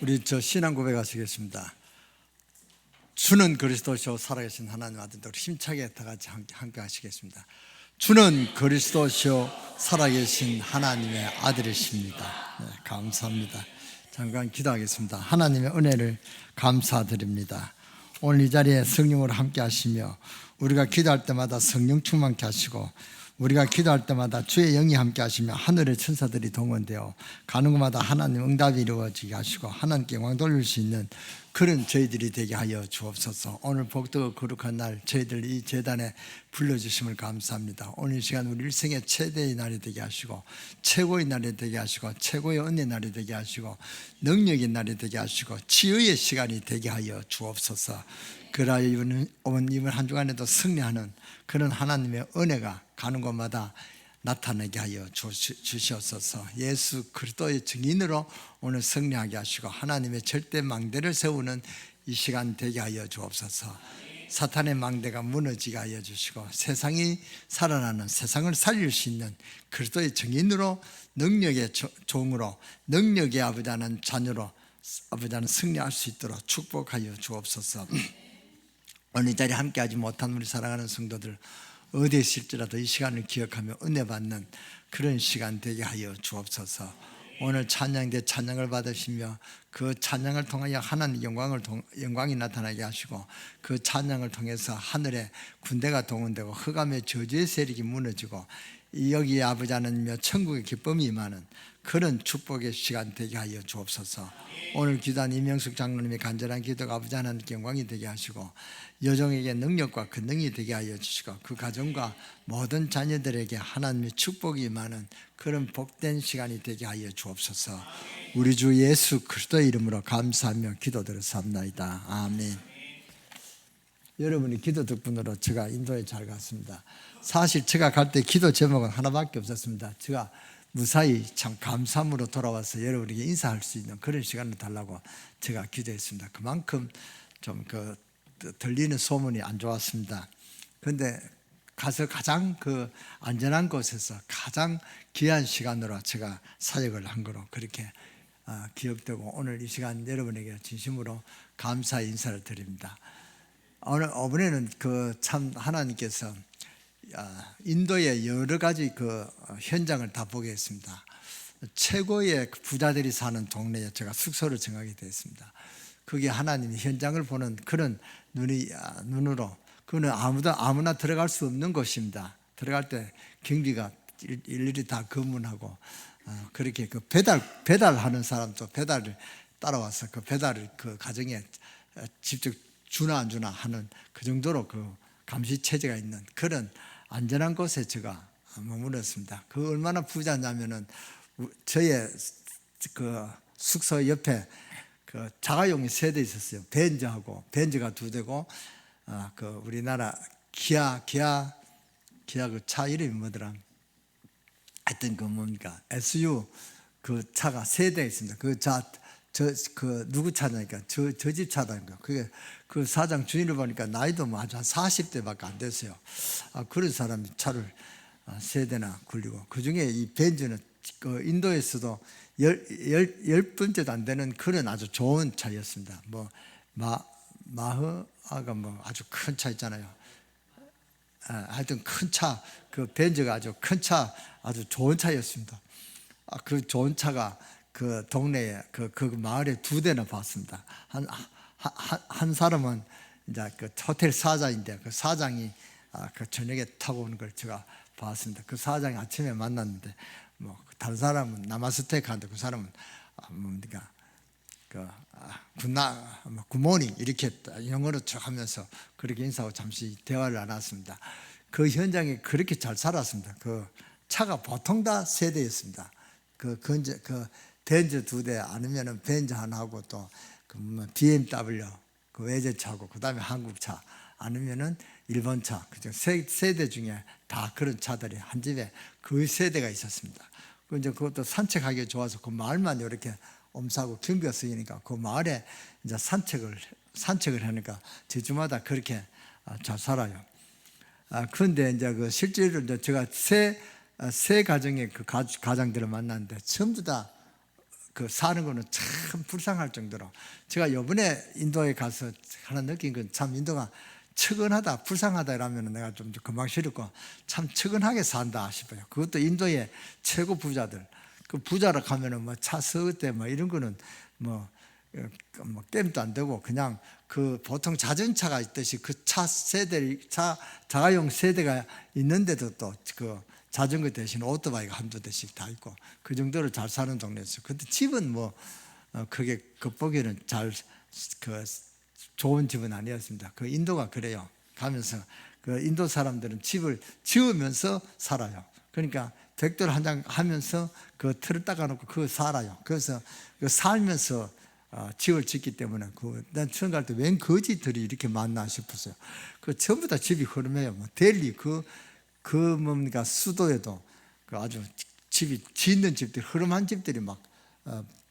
우리 신앙 고백하시겠습니다. 주는 그리스도시요 살아계신 하나님 아들들 힘차게 다 같이 함께 하시겠습니다. 주는 그리스도시요 살아계신 하나님의 아들이십니다. 네, 감사합니다. 잠깐 기도하겠습니다. 하나님의 은혜를 감사드립니다. 오늘 이 자리에 성령으로 함께 하시며 우리가 기도할 때마다 성령 충만케 하시고 우리가 기도할 때마다 주의 영이 함께 하시며 하늘의 천사들이 동원되어 가는 곳마다 하나님 응답이 이루어지게 하시고 하나님께 영광 돌릴 수 있는 그런 저희들이 되게 하여 주옵소서. 오늘 복되고 거룩한 날 저희들 이 제단에 불러주심을 감사합니다. 오늘 이 시간 우리 일생의 최대의 날이 되게 하시고 최고의 날이 되게 하시고 최고의 은혜의 날이 되게 하시고 능력의 날이 되게 하시고 치유의 시간이 되게 하여 주옵소서. 그러하여 이번 한 주간에도 승리하는 그런 하나님의 은혜가 가는 곳마다 나타나게 하여 주시옵소서. 예수 그리스도의 증인으로 오늘 승리하게 하시고 하나님의 절대 망대를 세우는 이 시간 되게 하여 주옵소서. 사탄의 망대가 무너지게 하여 주시고 세상이 살아나는 세상을 살릴 수 있는 그리스도의 증인으로 능력의 종으로 능력의 아버지 하는 자녀로 아버지 하는 승리할 수 있도록 축복하여 주옵소서. 오늘 이 자리에 함께하지 못한 우리 사랑하는 성도들 어디에 있을지라도 이 시간을 기억하며 은혜 받는 그런 시간 되게 하여 주옵소서. 오늘 찬양대 찬양을 받으시며 그 찬양을 통하여 하나님의 영광이 나타나게 하시고 그 찬양을 통해서 하늘에 군대가 동원되고 흑암의 저주의 세력이 무너지고 여기에 아버지 하나님이며 천국의 기쁨이 임하는 그런 축복의 시간 되게 하여 주옵소서. 오늘 기도한 이명숙 장로님의 간절한 기도가 아버지 하나님께 영광이 되게 하시고 여종에게 능력과 권능이 되게 하여 주시고 그 가정과 모든 자녀들에게 하나님의 축복이 임하는 그런 복된 시간이 되게 하여 주옵소서. 우리 주 예수 그리스도의 이름으로 감사하며 기도드렸사옵나이다. 아멘. 여러분이 기도 덕분으로 제가 인도에 잘 갔습니다. 사실 제가 갈 때 기도 제목은 하나밖에 없었습니다. 제가 무사히 참 감사함으로 돌아와서 여러분에게 인사할 수 있는 그런 시간을 달라고 제가 기도했습니다. 그만큼 좀 들리는 소문이 안 좋았습니다. 그런데 가서 가장 안전한 곳에서 가장 귀한 시간으로 제가 사역을 한 거로 그렇게 기억되고 오늘 이 시간 여러분에게 진심으로 감사의 인사를 드립니다. 오늘 이번에는 참 하나님께서 인도의 여러 가지 현장을 다 보게 했습니다. 최고의 부자들이 사는 동네에 제가 숙소를 정하게 되었습니다. 그게 하나님의 현장을 보는 그런 눈으로 그는 아무나 들어갈 수 없는 곳입니다. 들어갈 때 경비가 일일이 다 검문하고 그렇게 배달하는 사람도 배달을 따라와서 그 배달을 그 가정에 직접 주나 안 주나 하는 그 정도로 감시 체제가 있는 그런 안전한 곳에 제가 머물렀습니다. 얼마나 부자냐면은 저의 숙소 옆에 자가용이 3대 있었어요. 벤즈가 2대고 우리나라 기아 그 차 이름이 뭐더라? 하여튼 뭡니까? SU 차가 3대 있습니다. 누구 차냐니까 저 집 차다니까. 그게 그 사장 주인을 보니까 나이도 아주 한 40대밖에 안 됐어요. 그런 사람이 차를 3대나 굴리고 그 중에 이 벤츠는 인도에서도 10번째도 안 되는 그런 아주 좋은 차였습니다. 마흐아가 아주 큰 차 있잖아요. 하여튼 큰 차, 벤츠가 아주 큰 차, 아주 좋은 차였습니다. 그 좋은 차가 그 동네에 그 마을에 2대나 봤습니다. 한 사람은 이제 호텔 사장인데 그 사장이 저녁에 타고 오는 걸 제가 봤습니다. 그 사장이 아침에 만났는데 다른 사람은 나마스테크 하는데 그 사람은 뭡니까 굿모닝 이렇게 영어로 쭉 하면서 그렇게 인사하고 잠시 대화를 나눴습니다. 그 현장에 그렇게 잘 살았습니다. 그 차가 보통 다 3대였습니다. 벤츠 2대 아니면은 벤츠 하나하고 또 BMW 외제차고 그다음에 한국차 아니면은 일본차 그죠? 3대 중에 다 그런 차들이 한 집에 그 3대가 있었습니다. 이제 그것도 산책하기 좋아서 그 마을만 이렇게 엄사하고 경비가 쓰이니까 그 마을에 이제 산책을 하니까 제주마다 그렇게 잘 살아요. 그런데 이제 실제로 이제 제가 세 가정의 가장들을 만났는데 전부 다 그 사는 거는 참 불쌍할 정도로, 제가 이번에 인도에 가서 하나 느낀 건 참 인도가 측은하다, 불쌍하다 이러면 내가 좀 금방 싫고 참 측은하게 산다 싶어요. 그것도 인도의 최고 부자들, 그 부자로 가면은 뭐 차 서대 뭐 이런 거는 뭐 땜도 안 되고 그냥 그 보통 자전차가 있듯이 그 차 세대, 자가용 세대가 있는데도 또 그 자전거 대신 오토바이가 한두 대씩 다 있고 그 정도로 잘 사는 동네였어요. 근데 집은 뭐 그게 겉보기에는 잘 그 좋은 집은 아니었습니다. 그 인도가 그래요. 가면서 그 인도 사람들은 집을 지으면서 살아요. 그러니까 벽돌 한 장 하면서 그 틀을 닦아놓고 그거 살아요. 그래서 그 살면서 집을 짓기 때문에 난 처음 갈 때 웬 거지들이 이렇게 많나 싶었어요. 그 전부 다 집이 흐름해요. 뭐 델리 그 뭡니까 수도에도 그 아주 집이 짓는 집들이 흐름한 집들이 막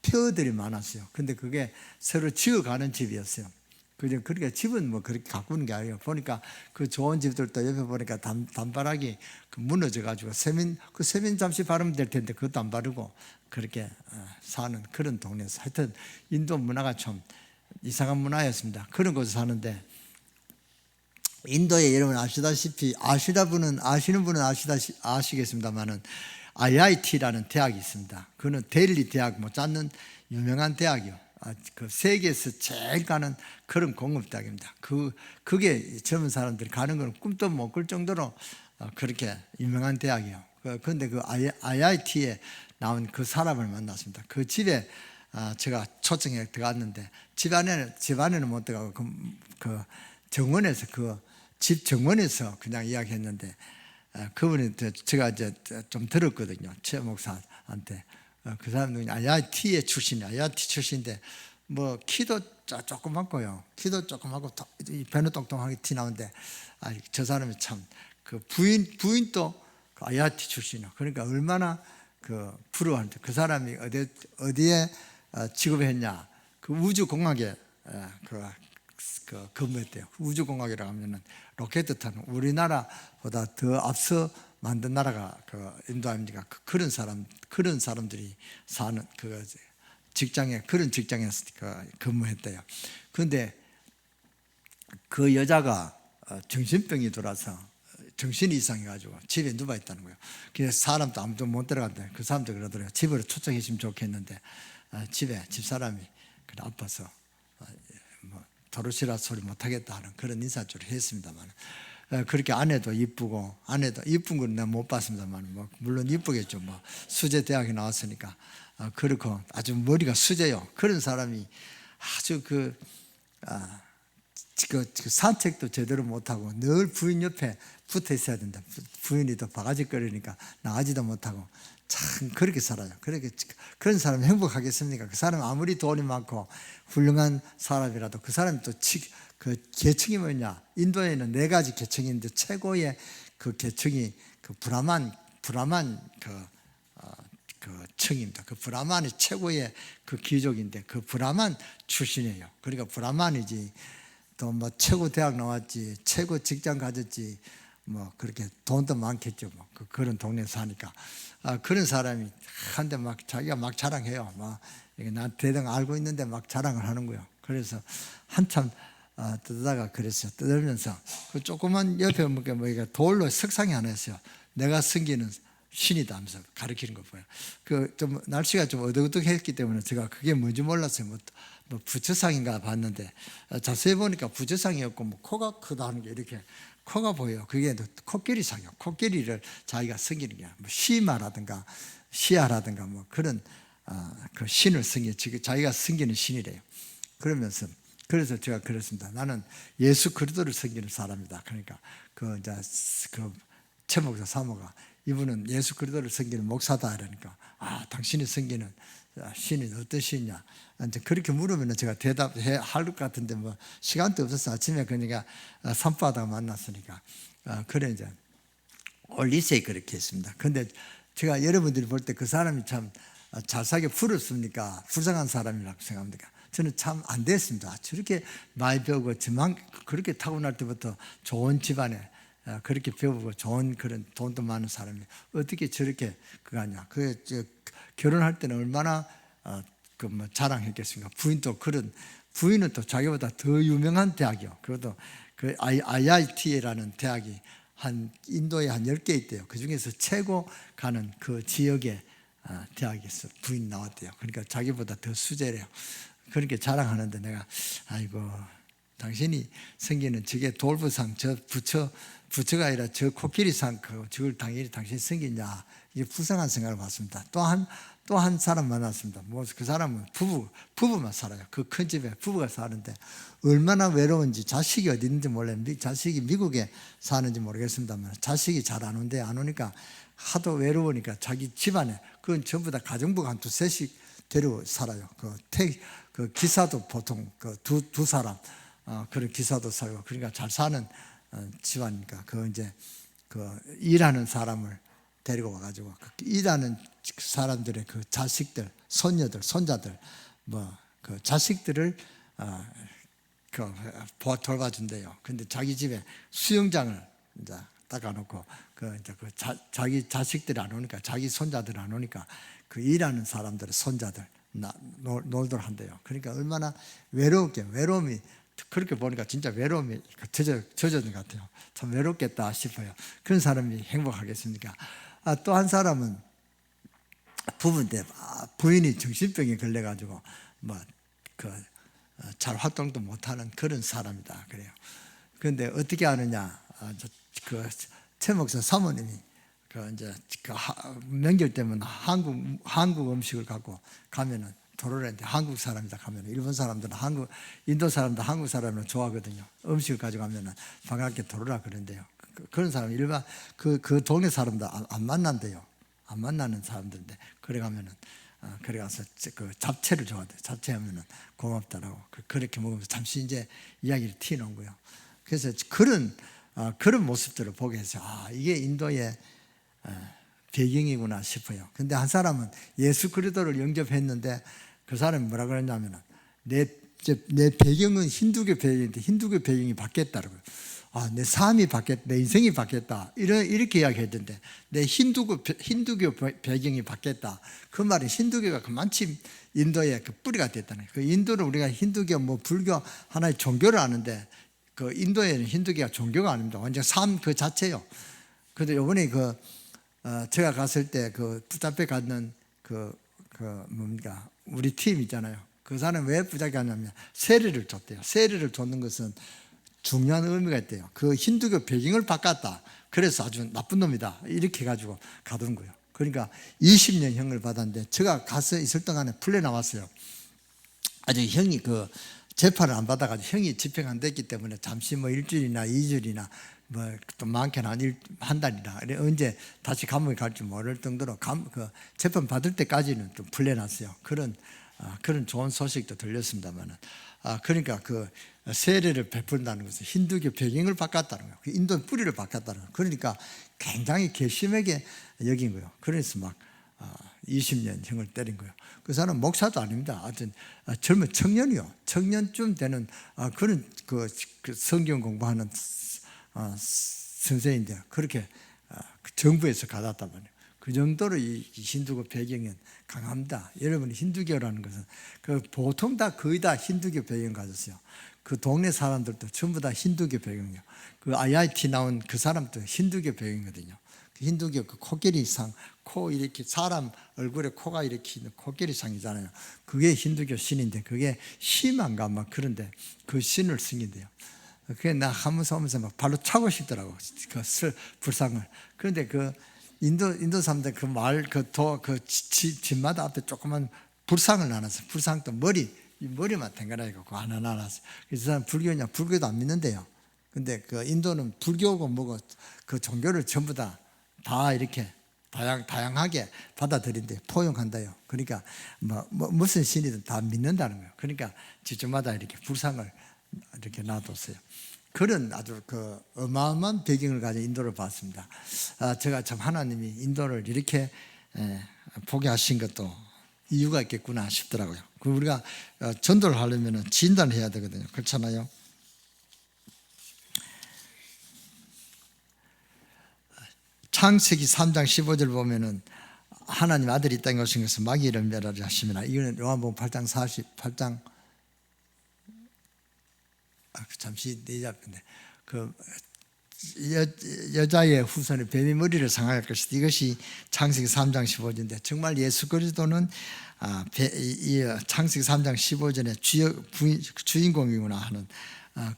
폐허들이 많았어요. 근데 그게 새로 지어가는 집이었어요. 그러니까 집은 뭐 그렇게 가꾸는 게 아니에요. 보니까 그 좋은 집들도 옆에 보니까 단바닥이 무너져가지고 세면 잠시 바르면 될 텐데 그것도 안 바르고 그렇게 사는 그런 동네에서, 하여튼 인도 문화가 좀 이상한 문화였습니다. 그런 곳에 사는데, 인도에 여러분 아시는 분은 아시겠습니다만은 IIT라는 대학이 있습니다. 그는 델리 대학 못지않는 유명한 대학이요. 그 세계에서 제일 가는 그런 공업대학입니다. 그게 젊은 사람들이 가는 건 꿈도 못 꿀 정도로 그렇게 유명한 대학이에요. 그런데 그 IIT에 나온 그 사람을 만났습니다. 그 집에 제가 초청해 들어갔는데 집 안에는 못 들어가고 그 정원에서 집 정원에서 그냥 이야기했는데, 그분이 제가 이제 좀 들었거든요. 최 목사한테. 그 사람은 IIT 출신인데 뭐 키도 조그맣고요. 키도 조그맣고 배는 똥똥하게 티 나오는데, 저 사람이 참 그 부인도 그 IIT 출신이에요. 그러니까 얼마나 그 부러워하는데, 그 사람이 어디에 직업했냐? 그 우주공학에 그 근무했대요. 우주공학이라고 하면은 로켓 타는, 우리나라보다 더 앞서 만든 나라가 그 인도 아닙니까? 그런 사람들이 사는 그 직장에, 그런 직장에서 근무했대요. 그런데 그 여자가 정신병이 돌아서 정신이 이상해가지고 집에 누워 있다는 거예요. 그래서 사람도 아무도 못 들어간다. 그 사람도 그러더라고요. 집으로 초청했으면 좋겠는데 집사람이 그래 아파서 뭐 도로시라 소리 못하겠다 하는 그런 인사줄을 했습니다만, 그렇게 아내도 이쁜 건 내가 못 봤습니다만, 뭐 물론 이쁘겠죠. 뭐 수제 대학에 나왔으니까. 그렇고 아주 머리가 수제요. 그런 사람이 아주 그 산책도 제대로 못하고 늘 부인 옆에 붙어 있어야 된다. 부인이 또 바가지거리니까 나가지도 못하고 참 그렇게 살아요. 그런 사람이 행복하겠습니까? 그 사람 아무리 돈이 많고 훌륭한 사람이라도 그 사람이 또 그 계층이 뭐냐? 인도에는 4가지 계층인데 최고의 그 계층이 그 브라만 그 층입니다. 그 브라만이 최고의 그 귀족인데 그 브라만 출신이에요. 그러니까 브라만이지 또 뭐 최고 대학 나왔지, 최고 직장 가졌지, 뭐 그렇게 돈도 많겠죠. 뭐 그런 동네에 사니까 그런 사람이 한데 막 자기가 막 자랑해요. 막 이게 나 대등 알고 있는데 막 자랑을 하는 거예요. 그래서 한참 뜨다가 그랬어요. 떠들면서 그 조그만 옆에 뭐 돌로 석상이 하나 있어요. 내가 섬기는 신이다 하면서 가르치는 거 보여요. 좀 날씨가 좀 어둑어둑했기 때문에 제가 그게 뭔지 몰랐어요. 뭐 부처상인가 봤는데 자세히 보니까 부처상이었고, 뭐 코가 크다 하는 게 이렇게 코가 보여요. 그게 코끼리상이에요. 코끼리를 자기가 섬기는 게 뭐 시마라든가 시아라든가 뭐 그런 그 신을 자기가 섬기는 신이래요. 그래서 제가 그랬습니다. 나는 예수 그리스도를 섬기는 사람이다. 그러니까 최 목사 사모가 이분은 예수 그리스도를 섬기는 목사다. 이러니까 당신이 섬기는 신이 어떤 신이냐? 이제 그렇게 물으면 제가 대답할 것 같은데 뭐 시간도 없어서 아침에 그러니까 산바다가 만났으니까 그래 이제 올리세이 그렇게 했습니다. 근데 제가 여러분들이 볼 때 그 사람이 참 잘 살게 부럽습니까? 불쌍한 사람이라고 생각합니까? 저는 참 안 됐습니다. 저렇게 많이 배우고 그렇게 타고날 때부터 좋은 집안에 그렇게 배우고 좋은 그런 돈도 많은 사람이 어떻게 저렇게 그거 하냐? 결혼할 때는 얼마나 뭐 자랑했겠습니까? 부인은 또 자기보다 더 유명한 대학이요. 그것도 그 IIT라는 대학이 인도에 한 10개 있대요. 그 중에서 최고 가는 그 지역의 대학에서 부인 나왔대요. 그러니까 자기보다 더 수제래요. 그렇게 자랑하는데 내가 아이고 당신이 생기는 저게 돌부상 저 부처가 아니라 저 코끼리상 저걸 당연히 당신이 생기냐 이게 불쌍한 생각을 받습니다. 또 한 사람 만났습니다. 뭐 그 사람은 부부만 살아요. 그 큰 집에 부부가 사는데 얼마나 외로운지 자식이 어디 있는지 몰라요. 자식이 미국에 사는지 모르겠습니다만 자식이 잘 안 온대. 안 오니까 하도 외로우니까 자기 집안에 그건 전부 다 가정부가 한 두셋씩 데리고 살아요. 그 기사도 보통 그 두 사람 그런 기사도 살고 그러니까 잘 사는 집안이니까 이제 일하는 사람을 데리고 와가지고 일하는 사람들의 그 자식들, 손녀들, 손자들 그 자식들을 돌봐준대요. 근데 자기 집에 수영장을 이제 닦아놓고 자기 자식들이 안 오니까 자기 손자들 안 오니까 그 일하는 사람들의 손자들 놀도록 한대요. 그러니까 얼마나 외로움이 그렇게 보니까 진짜 외로움이 젖어든 것 같아요. 참 외롭겠다 싶어요. 그런 사람이 행복하겠습니까? 또 한 사람은 부부인데 부인이 정신병에 걸려가지고 잘 활동도 못하는 그런 사람이다 그래요. 그런데 어떻게 하느냐? 최 목사 사모님이 이제 명절 때면 한국 음식을 갖고 가면은 도로랜데 한국 사람이다 가면 일본 사람들은 인도 사람도 한국 사람을 좋아하거든요. 음식을 가져가면은 반갑게 도로라 그런데요. 그런 사람 일반 그 동네 사람도 안 만난대요. 안 만나는 사람들인데 그래 가면은 그래 가서 그 잡채를 좋아한대요. 잡채하면은 고맙다라고 그렇게 먹으면서 잠시 이제 이야기를 튀어놓은 거예요. 그래서 그런 모습들을 보게 해서 이게 인도의 배경이구나 싶어요. 근데 한 사람은 예수 그리스도를 영접했는데 그 사람이 뭐라 그랬냐면은 내 배경은 힌두교 배경인데 힌두교 배경이 바뀌었다고요. 내 삶이 바뀌었다, 내 인생이 바뀌었다 이렇게 이야기했던데 내 힌두교 배경이 바뀌었다. 그 말은 힌두교가 그만큼 인도의 그 뿌리가 됐다는 거예요. 그 인도는 우리가 힌두교 불교 하나의 종교를 아는데 그 인도에는 힌두교가 종교가 아닙니다. 완전 삶 그 자체요. 그런데 이번에 제가 갔을 때 부자페 갔는 우리 팀 있잖아요. 그 사람 왜 부자게 갔냐면 세례를 줬대요. 세례를 줬는 것은 중요한 의미가 있대요. 그 힌두교 배경을 바꿨다. 그래서 아주 나쁜 놈이다. 이렇게 해가지고 가던 거예요. 그러니까 20년 형을 받았는데 제가 가서 있을 동안에 풀려나왔어요. 아직 형이 재판을 안 받아가지고 형이 집행 안 됐기 때문에 잠시 일주일이나 2주일이나 또 많게는 한 달이나 언제 다시 감옥에 갈지 모를 정도로 재판 받을 때까지는 좀 풀려났어요. 그런 좋은 소식도 들렸습니다만은 그러니까 세례를 베푼다는 것은 힌두교 배경을 바꿨다는 거예요. 인도 뿌리를 바꿨다는 거예요. 그러니까 굉장히 괘씸하게 여긴 거예요. 그래서 20년 형을 때린 거예요. 그 사람 목사도 아닙니다. 하여튼 젊은 청년이요. 청년쯤 되는 그런 성경 공부하는 선생인데 그렇게 정부에서 받았단 말이에요. 그 정도로 이 힌두교 배경은 강합니다. 여러분 힌두교라는 것은 보통 거의 다 힌두교 배경 가졌어요. 그 동네 사람들도 전부 다 힌두교 배경이에요. IIT 나온 그 사람도 힌두교 배경이거든요. 힌두교 코끼리상 이렇게 사람 얼굴에 코가 이렇게 있는 코끼리상이잖아요. 그게 힌두교 신인데 그게 심한가 그런데 그 신을 승인돼요. 그게 나 하면서 발로 차고 싶더라고 불상을. 그런데 인도 사람들 집마다 앞에 조그만 불상을 놔놨어요. 불상도 머리만 댕가라게 갖고 하나 놔놨어요. 그래서 사람 불교도 안 믿는데요. 근데 인도는 불교고 뭐고 그 종교를 전부 다 이렇게 다양하게 받아들인대 포용한다요. 그러니까 무슨 신이든 다 믿는다는 거예요. 그러니까 집집마다 이렇게 불상을 이렇게 놔뒀어요. 그런 아주 어마어마한 배경을 가진 인도를 봤습니다. 제가 참 하나님이 인도를 이렇게 보게 하신 것도 이유가 있겠구나 싶더라고요. 우리가 전도를 하려면 진단을 해야 되거든요. 그렇잖아요. 창세기 3장 15절 보면은 하나님 아들이 이 땅에 오신 것은 마귀를 멸하려 하심이라. 이거는 요한복음 8장 48장 잠시 내잡는데 그 여자의 후손의 뱀의 머리를 상할 것이다. 이것이 창세기 3장 15절인데 정말 예수 그리스도는 창세기 3장 15절에 주인공이구나 하는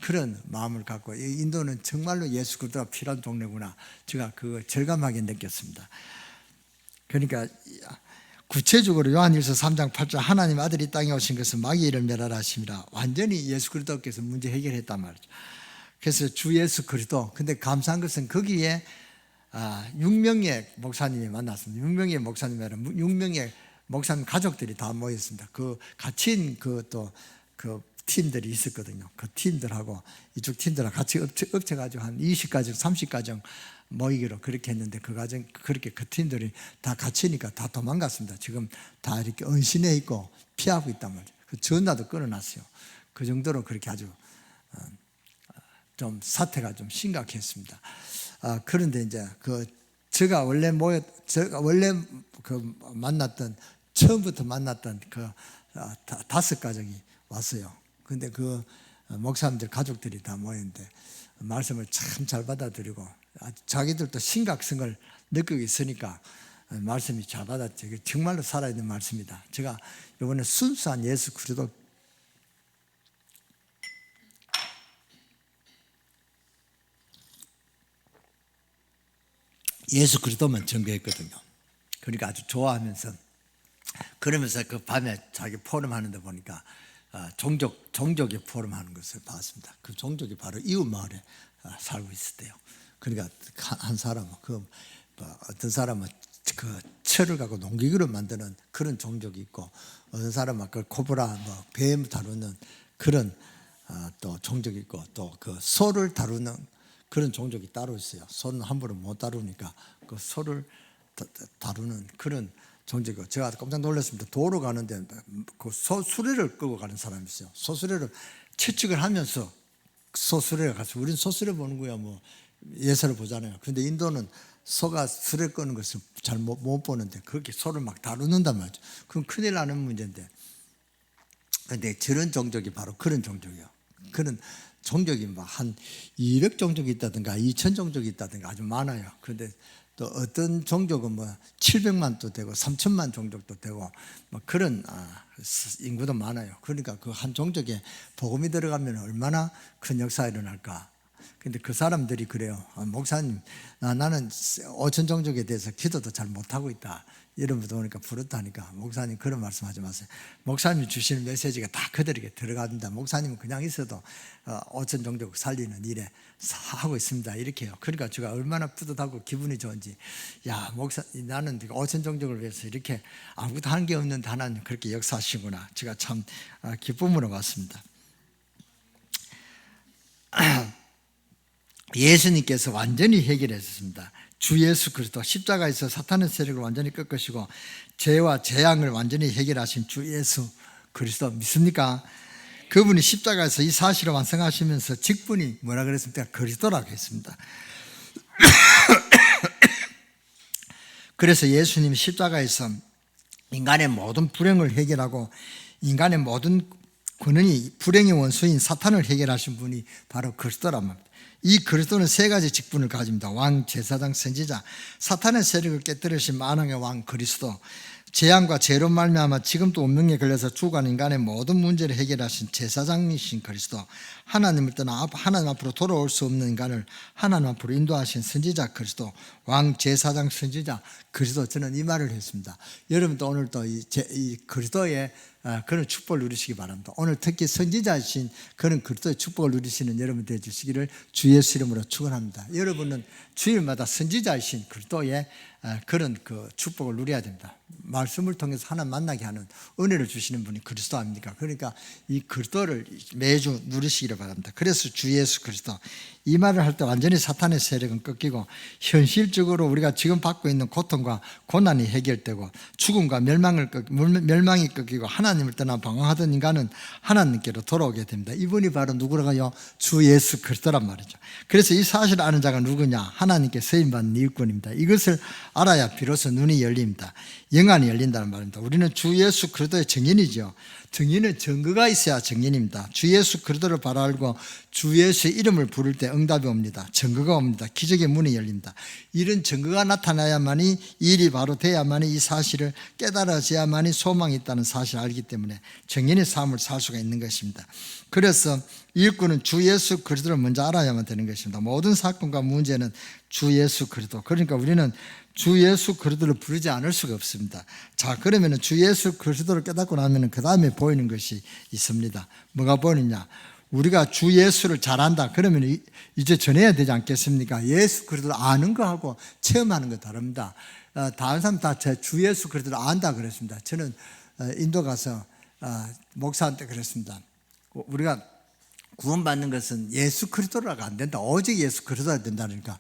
그런 마음을 갖고 인도는 정말로 예수 그리스도가 필요한 동네구나. 제가 그거 절감하게 느꼈습니다. 그러니까 구체적으로 요한일서 3장 8절 하나님 아들이 이 땅에 오신 것은 마귀를 멸하라 하심이라. 완전히 예수 그리스도께서 문제 해결했단 말이죠. 그래서 주 예수 그리스도. 근데 감사한 것은 거기에 6명의 목사님이 만났습니다. 6명의 목사님이 아니라 6명의 목사님 가족들이 다 모였습니다. 그 같이 또 팀들이 있었거든요. 그 팀들하고 이쪽 팀들하고 같이 엎쳐가지고 한 20가정, 30가정 모이기로 그렇게 했는데 그렇게 그 팀들이 다 갇히니까 다 도망갔습니다. 지금 다 이렇게 은신해 있고 피하고 있단 말이에요. 그 전화도 끊어놨어요. 그 정도로 그렇게 아주 좀 사태가 좀 심각했습니다. 그런데 이제 제가 원래 만났던 처음부터 만났던 5가정이 왔어요. 근데 그 목사님들 가족들이 다 모였는데 말씀을 참 잘 받아들이고 자기들도 심각성을 느끼고 있으니까 말씀이 잘 받았죠. 정말로 살아있는 말씀이다. 제가 이번에 순수한 예수 그리스도 예수 그리스도만 전개했거든요. 그러니까 아주 좋아하면서 그러면서 그 밤에 자기 포럼 하는데 보니까 종족의 포럼 하는 것을 봤습니다. 그 종족이 바로 이웃 마을에 살고 있었대요. 그러니까 한 사람은 어떤 사람은 그 철을 갖고 농기구를 만드는 그런 종족이 있고 어떤 사람은 그 코브라 뱀 다루는 그런 또 종족이 있고 또 그 소를 다루는 그런 종족이 따로 있어요. 소는 함부로 못 다루니까 그 소를 다루는 그런 종족이고 제가 깜짝 놀랐습니다. 도로 가는데 그 소수레를 끌고 가는 사람이 있어요. 소수레를 채찍을 하면서 소수레를 가서 우리는 소수레 보는 거야 뭐 예사를 보잖아요. 그런데 인도는 소가 수레 끄는 것을 잘 못 보는데 그렇게 소를 막 다루는단 말이죠. 그럼 큰일 나는 문제인데 그런데 저런 종족이 바로 그런 종족이에요. 그런 종족이 한 200종족이 있다든가 2000종족이 있다든가 아주 많아요. 그런데 또 어떤 종족은 700만도 되고 3000만 종족도 되고 그런 인구도 많아요. 그러니까 그 한 종족에 복음이 들어가면 얼마나 큰 역사가 일어날까. 근데 그 사람들이 그래요. 목사님, 나는 5천 종족에 대해서 기도도 잘 못하고 있다. 이런 분도 오니까 부럽다니까. 목사님 그런 말씀하지 마세요. 목사님이 주시는 메시지가 다 그들에게 들어간다. 목사님은 그냥 있어도 5천 종족 살리는 일에 하고 있습니다. 이렇게 해요. 그러니까 제가 얼마나 뿌듯하고 기분이 좋은지. 야, 나는 5천 종족을 위해서 이렇게 아무것도 하는 게 없는데 하나님 그렇게 역사하시구나. 제가 참 기쁨으로 봤습니다. 예수님께서 완전히 해결했습니다. 주 예수 그리스도 십자가에서 사탄의 세력을 완전히 꺾으시고 죄와 재앙을 완전히 해결하신 주 예수 그리스도 믿습니까? 그분이 십자가에서 이 사실을 완성하시면서 직분이 뭐라 그랬습니까? 그리스도라고 했습니다. 그래서 예수님이 십자가에서 인간의 모든 불행을 해결하고 인간의 모든 권능이 불행의 원수인 사탄을 해결하신 분이 바로 그리스도란 말입니다. 이 그리스도는 3가지 직분을 가집니다. 왕, 제사장, 선지자. 사탄의 세력을 깨뜨리신 만왕의 왕 그리스도. 재앙과 죄로 말미암아 지금도 운명에 걸려서 죽어가는 인간의 모든 문제를 해결하신 제사장이신 그리스도. 하나님을 떠나 하나님 앞으로 돌아올 수 없는 인간을 하나님 앞으로 인도하신 선지자 그리스도. 왕, 제사장, 선지자 그리스도. 저는 이 말을 했습니다. 여러분도 오늘 또 이 그리스도의 그런 축복을 누리시기 바랍니다. 오늘 특히 선지자이신 그런 그리스도의 축복을 누리시는 여러분 되어주시기를 주 예수 이름으로 축원합니다. 여러분은 주일마다 선지자이신 그리스도의 그런 축복을 누려야 됩니다. 말씀을 통해서 하나님 만나게 하는 은혜를 주시는 분이 그리스도 아닙니까? 그러니까 이 그리스도를 매주 누리시기를 바랍니다. 그래서 주 예수 그리스도. 이 말을 할 때 완전히 사탄의 세력은 꺾이고 현실적으로 우리가 지금 받고 있는 고통과 고난이 해결되고 죽음과 멸망이 꺾이고 하나님을 떠나 방황하던 인간은 하나님께로 돌아오게 됩니다. 이분이 바로 누구라고요? 주 예수 그리스도란 말이죠. 그래서 이 사실을 아는 자가 누구냐? 하나님께 세임받는 일꾼입니다. 이것을 알아야 비로소 눈이 열립니다. 영안이 열린다는 말입니다. 우리는 주 예수 그리스도의 증인이죠. 증인은 증거가 있어야 증인입니다. 주 예수 그리스도를 바로 알고 주 예수의 이름을 부를 때 응답이 옵니다. 증거가 옵니다. 기적의 문이 열립니다. 이런 증거가 나타나야만이 이 일이 바로 돼야만이 이 사실을 깨달아져야만이 소망이 있다는 사실을 알기 때문에 증인의 삶을 살 수가 있는 것입니다. 그래서 일꾼은 주 예수 그리스도를 먼저 알아야만 되는 것입니다. 모든 사건과 문제는 주 예수 그리스도. 그러니까 우리는 주 예수 그리스도를 부르지 않을 수가 없습니다. 자, 그러면 주 예수 그리스도를 깨닫고 나면 그 다음에 보이는 것이 있습니다. 뭐가 보이느냐? 우리가 주 예수를 잘 안다. 그러면 이제 전해야 되지 않겠습니까? 예수 그리스도를 아는 거하고 체험하는 거 다릅니다. 다른 사람 다 주 예수 그리스도를 안다 그랬습니다. 저는 인도 가서 목사한테 그랬습니다. 우리가 구원받는 것은 예수 그리스도라고 안 된다. 오직 예수 그리스도가 된다니까.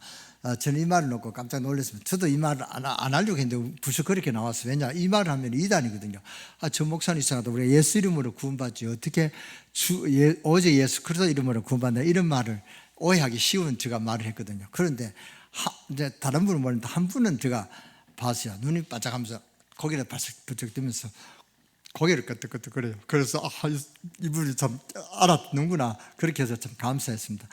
저는 이 말을 놓고 깜짝 놀랐습니다. 저도 이 말을 안 하려고 했는데 불쑥 그렇게 나왔어요. 왜냐, 이 말을 하면 이단이거든요. 저 목사님 이상하다. 우리가 예수 이름으로 구원받지 어떻게 오직 예수 그리스도 이름으로 구원받는다, 이런 말을 오해하기 쉬운 제가 말을 했거든요. 그런데 이제 다른 분은 모르는데 한 분은 제가 봤어요. 눈이 반짝하면서 고개를 바짝 뜨면서 고개를 끄덕끄덕거려요. 그래서 이분이 참 알았는구나, 그렇게 해서 참 감사했습니다.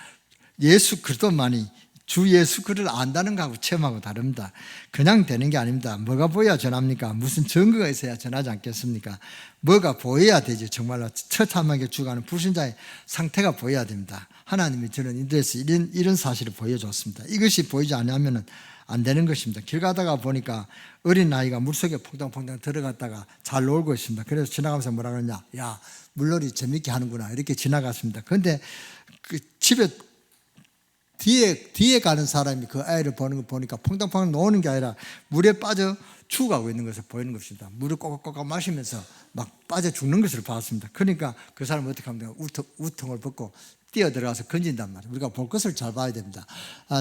예수 그리스도만이 주 예수 그리스도를 안다는 것하고 체험하고 다릅니다. 그냥 되는 게 아닙니다. 뭐가 보여야 전합니까? 무슨 증거가 있어야 전하지 않겠습니까? 뭐가 보여야 되지. 정말로 처참하게 죽어가는 불신자의 상태가 보여야 됩니다. 하나님이 저는 인도에서 이런 사실을 보여줬습니다. 이것이 보이지 않으면 안 되는 것입니다. 길 가다가 보니까 어린 아이가 물속에 퐁당퐁당 들어갔다가 잘 놀고 있습니다. 그래서 지나가면서 뭐라 그러냐, 야, 물놀이 재밌게 하는구나, 이렇게 지나갔습니다. 그런데 그 집에 뒤에 가는 사람이 그 아이를 보는 거 보니까 퐁당퐁당 노는 게 아니라 물에 빠져 죽어가고 있는 것을 보이는 것입니다. 물을 꼬박꼬박 마시면서 막 빠져 죽는 것을 봤습니다. 그러니까 그 사람은 어떻게 하면 우통을 벗고 뛰어 들어가서 건진단 말이에요. 우리가 볼 것을 잘 봐야 됩니다.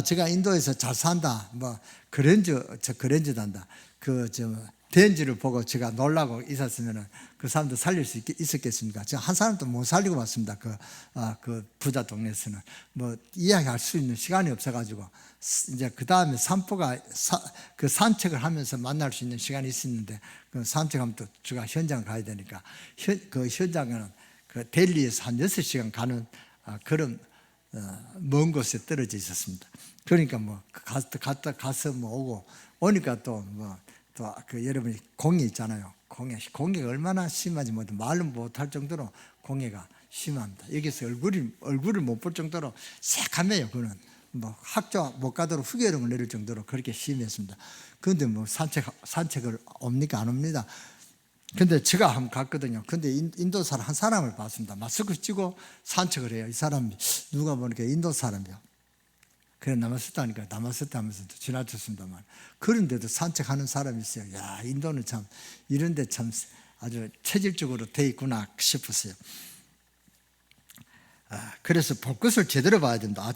제가 인도에서 잘 산다, 뭐 그랜저단다, 덴지를 보고 제가 놀라고 있었으면 그 사람도 살릴 수 있었겠습니까? 제가 한 사람도 못 살리고 왔습니다. 그 부자 동네에서는 뭐 이야기할 수 있는 시간이 없어가지고 이제 그 다음에 그 산책을 하면서 만날 수 있는 시간이 있었는데, 그 산책하면 또 제가 현장 가야 되니까 그 현장은 그 델리에서 한 6시간 가는 그런 먼 곳에 떨어져 있었습니다. 그러니까 뭐 가서 뭐 오고 오니까 또 여러분이 공해 있잖아요. 공해가 얼마나 심한지 말로 못할 정도로 공해가 심합니다. 여기서 얼굴을 못 볼 정도로 새카매요. 그는 뭐 학교 못 가도록 후계령을 내릴 정도로 그렇게 심했습니다. 그런데 뭐 산책을 옵니까? 안 옵니다. 근데 제가 한번 갔거든요. 근데 인도 사람 한 사람을 봤습니다. 마스크 쓰고 산책을 해요. 이 사람이 누가 보니까 인도 사람이요. 그래, 남았었다 하니까 남았었다 하면서 지나쳤습니다만, 그런데도 산책하는 사람이 있어요. 야, 인도는 참 이런데 참 아주 체질적으로 돼 있구나 싶었어요. 그래서 볼 것을 제대로 봐야 된다.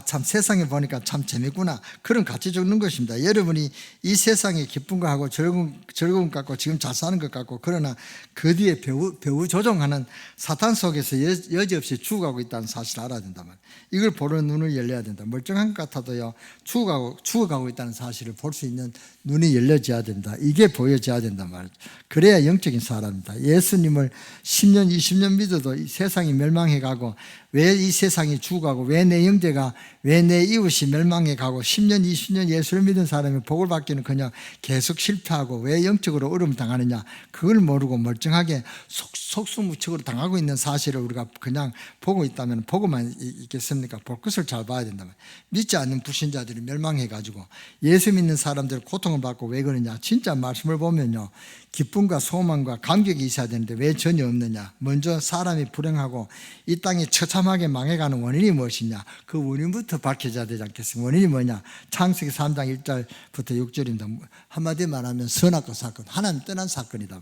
참 세상에 보니까 참 재밌구나, 그런 가치 적는 것입니다. 여러분이 이 세상의 기쁨과 하고 즐거움 같고 지금 잘 사는 것 같고, 그러나 그 뒤에 배후 조종하는 사탄 속에서 여지없이 죽어가고 있다는 사실을 알아야 된다면, 이걸 보는 눈을 열려야 된다. 멀쩡한 것 같아도요, 죽어가고 있다는 사실을 볼 수 있는 눈이 열려져야 된다. 이게 보여져야 된단 말이죠. 그래야 영적인 사람입니다. 예수님을 10년 20년 믿어도 이 세상이 멸망해가고, 왜 이 세상이 죽어가고, 왜 내 형제가, 왜 내 이웃이 멸망해가고, 10년 20년 예수를 믿은 사람이 복을 받기는 그냥 계속 실패하고 왜 영적으로 어려움을 당하느냐, 그걸 모르고 멀쩡하게 속수무책으로 당하고 있는 사실을 우리가 그냥 보고 있다면 보고만 있겠습니까? 볼 것을 잘 봐야 된다면, 믿지 않는 불신자들이 멸망해가지고 예수 믿는 사람들 고통을 받고 왜 그러냐, 진짜 말씀을 보면요, 기쁨과 소망과 감격이 있어야 되는데 왜 전혀 없느냐. 먼저 사람이 불행하고 이 땅이 처참하게 망해가는 원인이 무엇이냐, 그 원인부터 밝혀져야 되지 않겠습니까? 원인이 뭐냐, 창세기 3장 1절부터 6절입니다. 한마디 말하면 선악과 사건, 하나님 떠난 사건이다.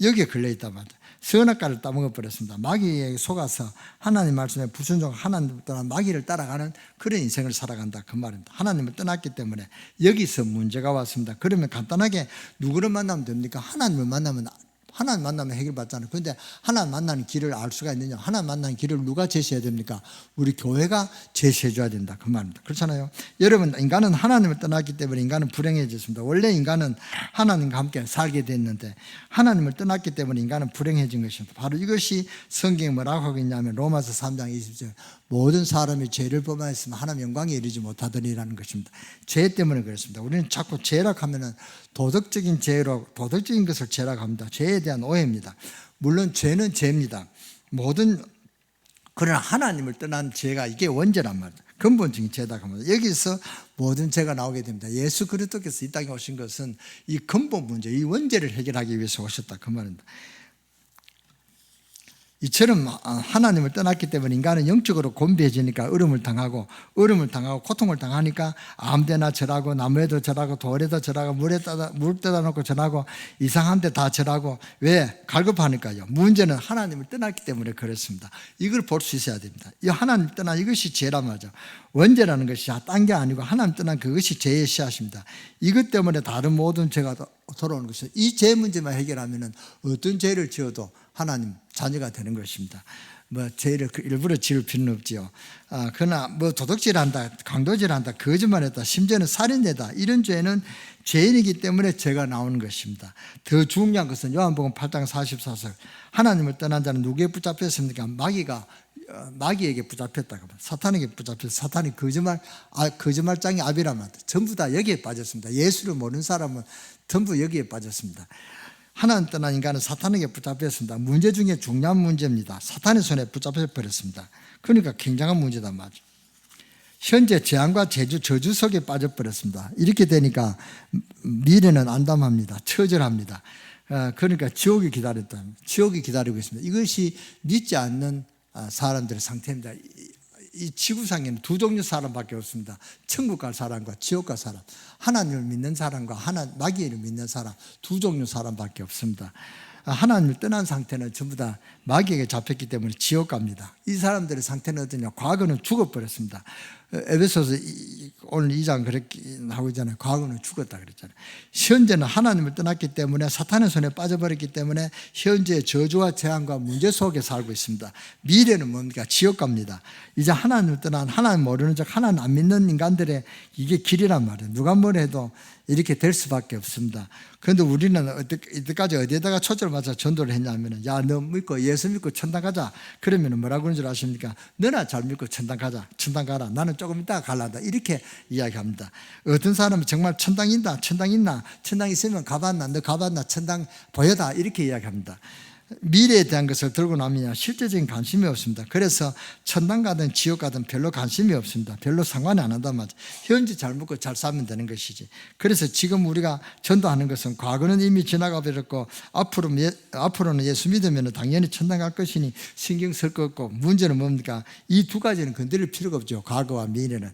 여기에 걸려있단 말이다. 선악과를 따먹어버렸습니다. 마귀에 속아서 하나님 말씀에 불순종, 하나님을 떠난 마귀를 따라가는 그런 인생을 살아간다, 그 말입니다. 하나님을 떠났기 때문에 여기서 문제가 왔습니다. 그러면 간단하게 누구를 만나면 됩니까? 하나님을 만나면 하나님 만나면 해결받잖아요. 그런데 하나님 만나는 길을 알 수가 있느냐? 하나님 만나는 길을 누가 제시해야 됩니까? 우리 교회가 제시해 줘야 된다 그 말입니다. 그렇잖아요. 여러분, 인간은 하나님을 떠났기 때문에 인간은 불행해졌습니다. 원래 인간은 하나님과 함께 살게 됐는데 하나님을 떠났기 때문에 인간은 불행해진 것입니다. 바로 이것이 성경이 뭐라고 하고 있냐면 로마서 3장 20절 모든 사람이 죄를 범하였으면 하나님 영광에 이르지 못하더니라는 것입니다. 죄 때문에 그렇습니다. 우리는 자꾸 죄라고 하면은 도덕적인 죄로, 도덕적인 것을 죄라고 합니다. 죄에 대한 오해입니다. 물론 죄는 죄입니다. 그러나 하나님을 떠난 죄가 이게 원죄란 말이죠. 근본적인 죄다 합니다. 여기서 모든 죄가 나오게 됩니다. 예수 그리스도께서 이 땅에 오신 것은 이 근본 문제, 이 원죄를 해결하기 위해서 오셨다 그 말입니다. 이처럼 하나님을 떠났기 때문에 인간은 영적으로 곤비해지니까 얼음을 당하고 고통을 당하니까 아무데나 절하고 나무에도 절하고 돌에도 절하고 물에다 놓고 절하고 이상한 데 다 절하고 왜? 갈급하니까요. 문제는 하나님을 떠났기 때문에 그렇습니다. 이걸 볼 수 있어야 됩니다. 이 하나님 떠난 이것이 죄란 말이죠. 원죄라는 것이 딴 게 아니고 하나님 떠난 그것이 죄의 씨앗입니다. 이것 때문에 다른 모든 죄가 돌아오는 것이죠. 이 죄 문제만 해결하면 어떤 죄를 지어도 하나님 자녀가 되는 것입니다. 죄를 일부러 지을 필요는 없지요. 그러나 도둑질한다, 강도질한다, 거짓말했다, 심지어는 살인죄다 이런 죄는 죄인이기 때문에 죄가 나오는 것입니다. 더 중요한 것은 요한복음 8장 44절 하나님을 떠난 자는 누구에 붙잡혔습니까? 마귀에게 붙잡혔다. 사탄에게 붙잡혔다. 사탄이 거짓말장이 아비란 말이다. 전부 다 여기에 빠졌습니다. 예수를 모르는 사람은 전부 여기에 빠졌습니다. 하나님 떠난 인간은 사탄에게 붙잡혔습니다. 문제 중에 중요한 문제입니다. 사탄의 손에 붙잡혀 버렸습니다. 그러니까 굉장한 문제다 말이죠. 현재 재앙과 저주 속에 빠져버렸습니다. 이렇게 되니까 미래는 암담합니다. 처절합니다. 그러니까 지옥이 기다렸다. 지옥이 기다리고 있습니다. 이것이 믿지 않는 사람들의 상태입니다. 이 지구상에는 두 종류 사람밖에 없습니다. 천국 갈 사람과 지옥 갈 사람, 하나님을 믿는 사람과 마귀를 믿는 사람, 두 종류 사람밖에 없습니다. 하나님을 떠난 상태는 전부 다 마귀에게 잡혔기 때문에 지옥 갑니다. 이 사람들의 상태는 어떠냐? 과거는 죽어버렸습니다. 에베소서 오늘 2장 그렇게 하고 있잖아요. 과거는 죽었다 그랬잖아요. 현재는 하나님을 떠났기 때문에 사탄의 손에 빠져버렸기 때문에 현재의 저주와 재앙과 문제 속에 살고 있습니다. 미래는 뭡니까? 지옥 갑니다. 이제 하나님을 떠난 하나님 모르는 척 하나님 안 믿는 인간들의 이게 길이란 말이에요. 누가 뭐라 해도 이렇게 될 수밖에 없습니다. 그런데 우리는 이때까지 어디에다가 초점을 맞춰 전도를 했냐면 야, 너 믿고 예수 믿고 천당 가자. 그러면 뭐라고 그러는 줄 아십니까? 너나 잘 믿고 천당 가자. 천당 가라. 나는 조금 이따가 갈란다. 이렇게 이야기합니다. 어떤 사람은 정말 천당 있나? 천당 있나? 천당 있으면 가봤나? 너 가봤나? 천당 보여다. 이렇게 이야기합니다. 미래에 대한 것을 들고 나면 실제적인 관심이 없습니다. 그래서 천당 가든 지옥 가든 별로 관심이 없습니다. 별로 상관이 안 한단 말이죠. 현재 잘 먹고 잘 살면 되는 것이지. 그래서 지금 우리가 전도하는 것은 과거는 이미 지나가 버렸고 앞으로는 예수 믿으면 당연히 천당 갈 것이니 신경 쓸 것 없고 문제는 뭡니까? 이 두 가지는 건드릴 필요가 없죠. 과거와 미래는.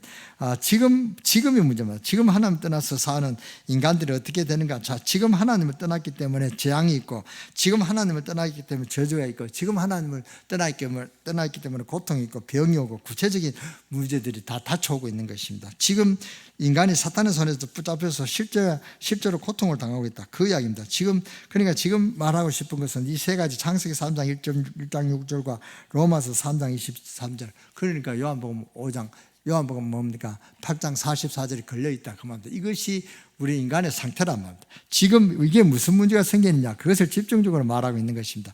지금이 문제입니다. 지금 하나님 떠나서 사는 인간들이 어떻게 되는가? 자, 지금 하나님을 떠났기 때문에 재앙이 있고 지금 하나님을 떠났기 때문에 저주가 있고 지금 하나님을 떠났기 때문에 고통이 있고 병이 오고 구체적인 문제들이 다 닥쳐오고 있는 것입니다. 지금 인간이 사탄의 손에서 붙잡혀서 실제로 고통을 당하고 있다. 그 이야기입니다. 그러니까 지금 말하고 싶은 것은 이 세 가지 창세기 3장 1장 6절과 로마서 3장 23절 그러니까 요한복음 뭡니까? 8장 44절이 걸려있다. 그 말입니다. 이것이 우리 인간의 상태란 말입니다. 지금 이게 무슨 문제가 생겼느냐? 그것을 집중적으로 말하고 있는 것입니다.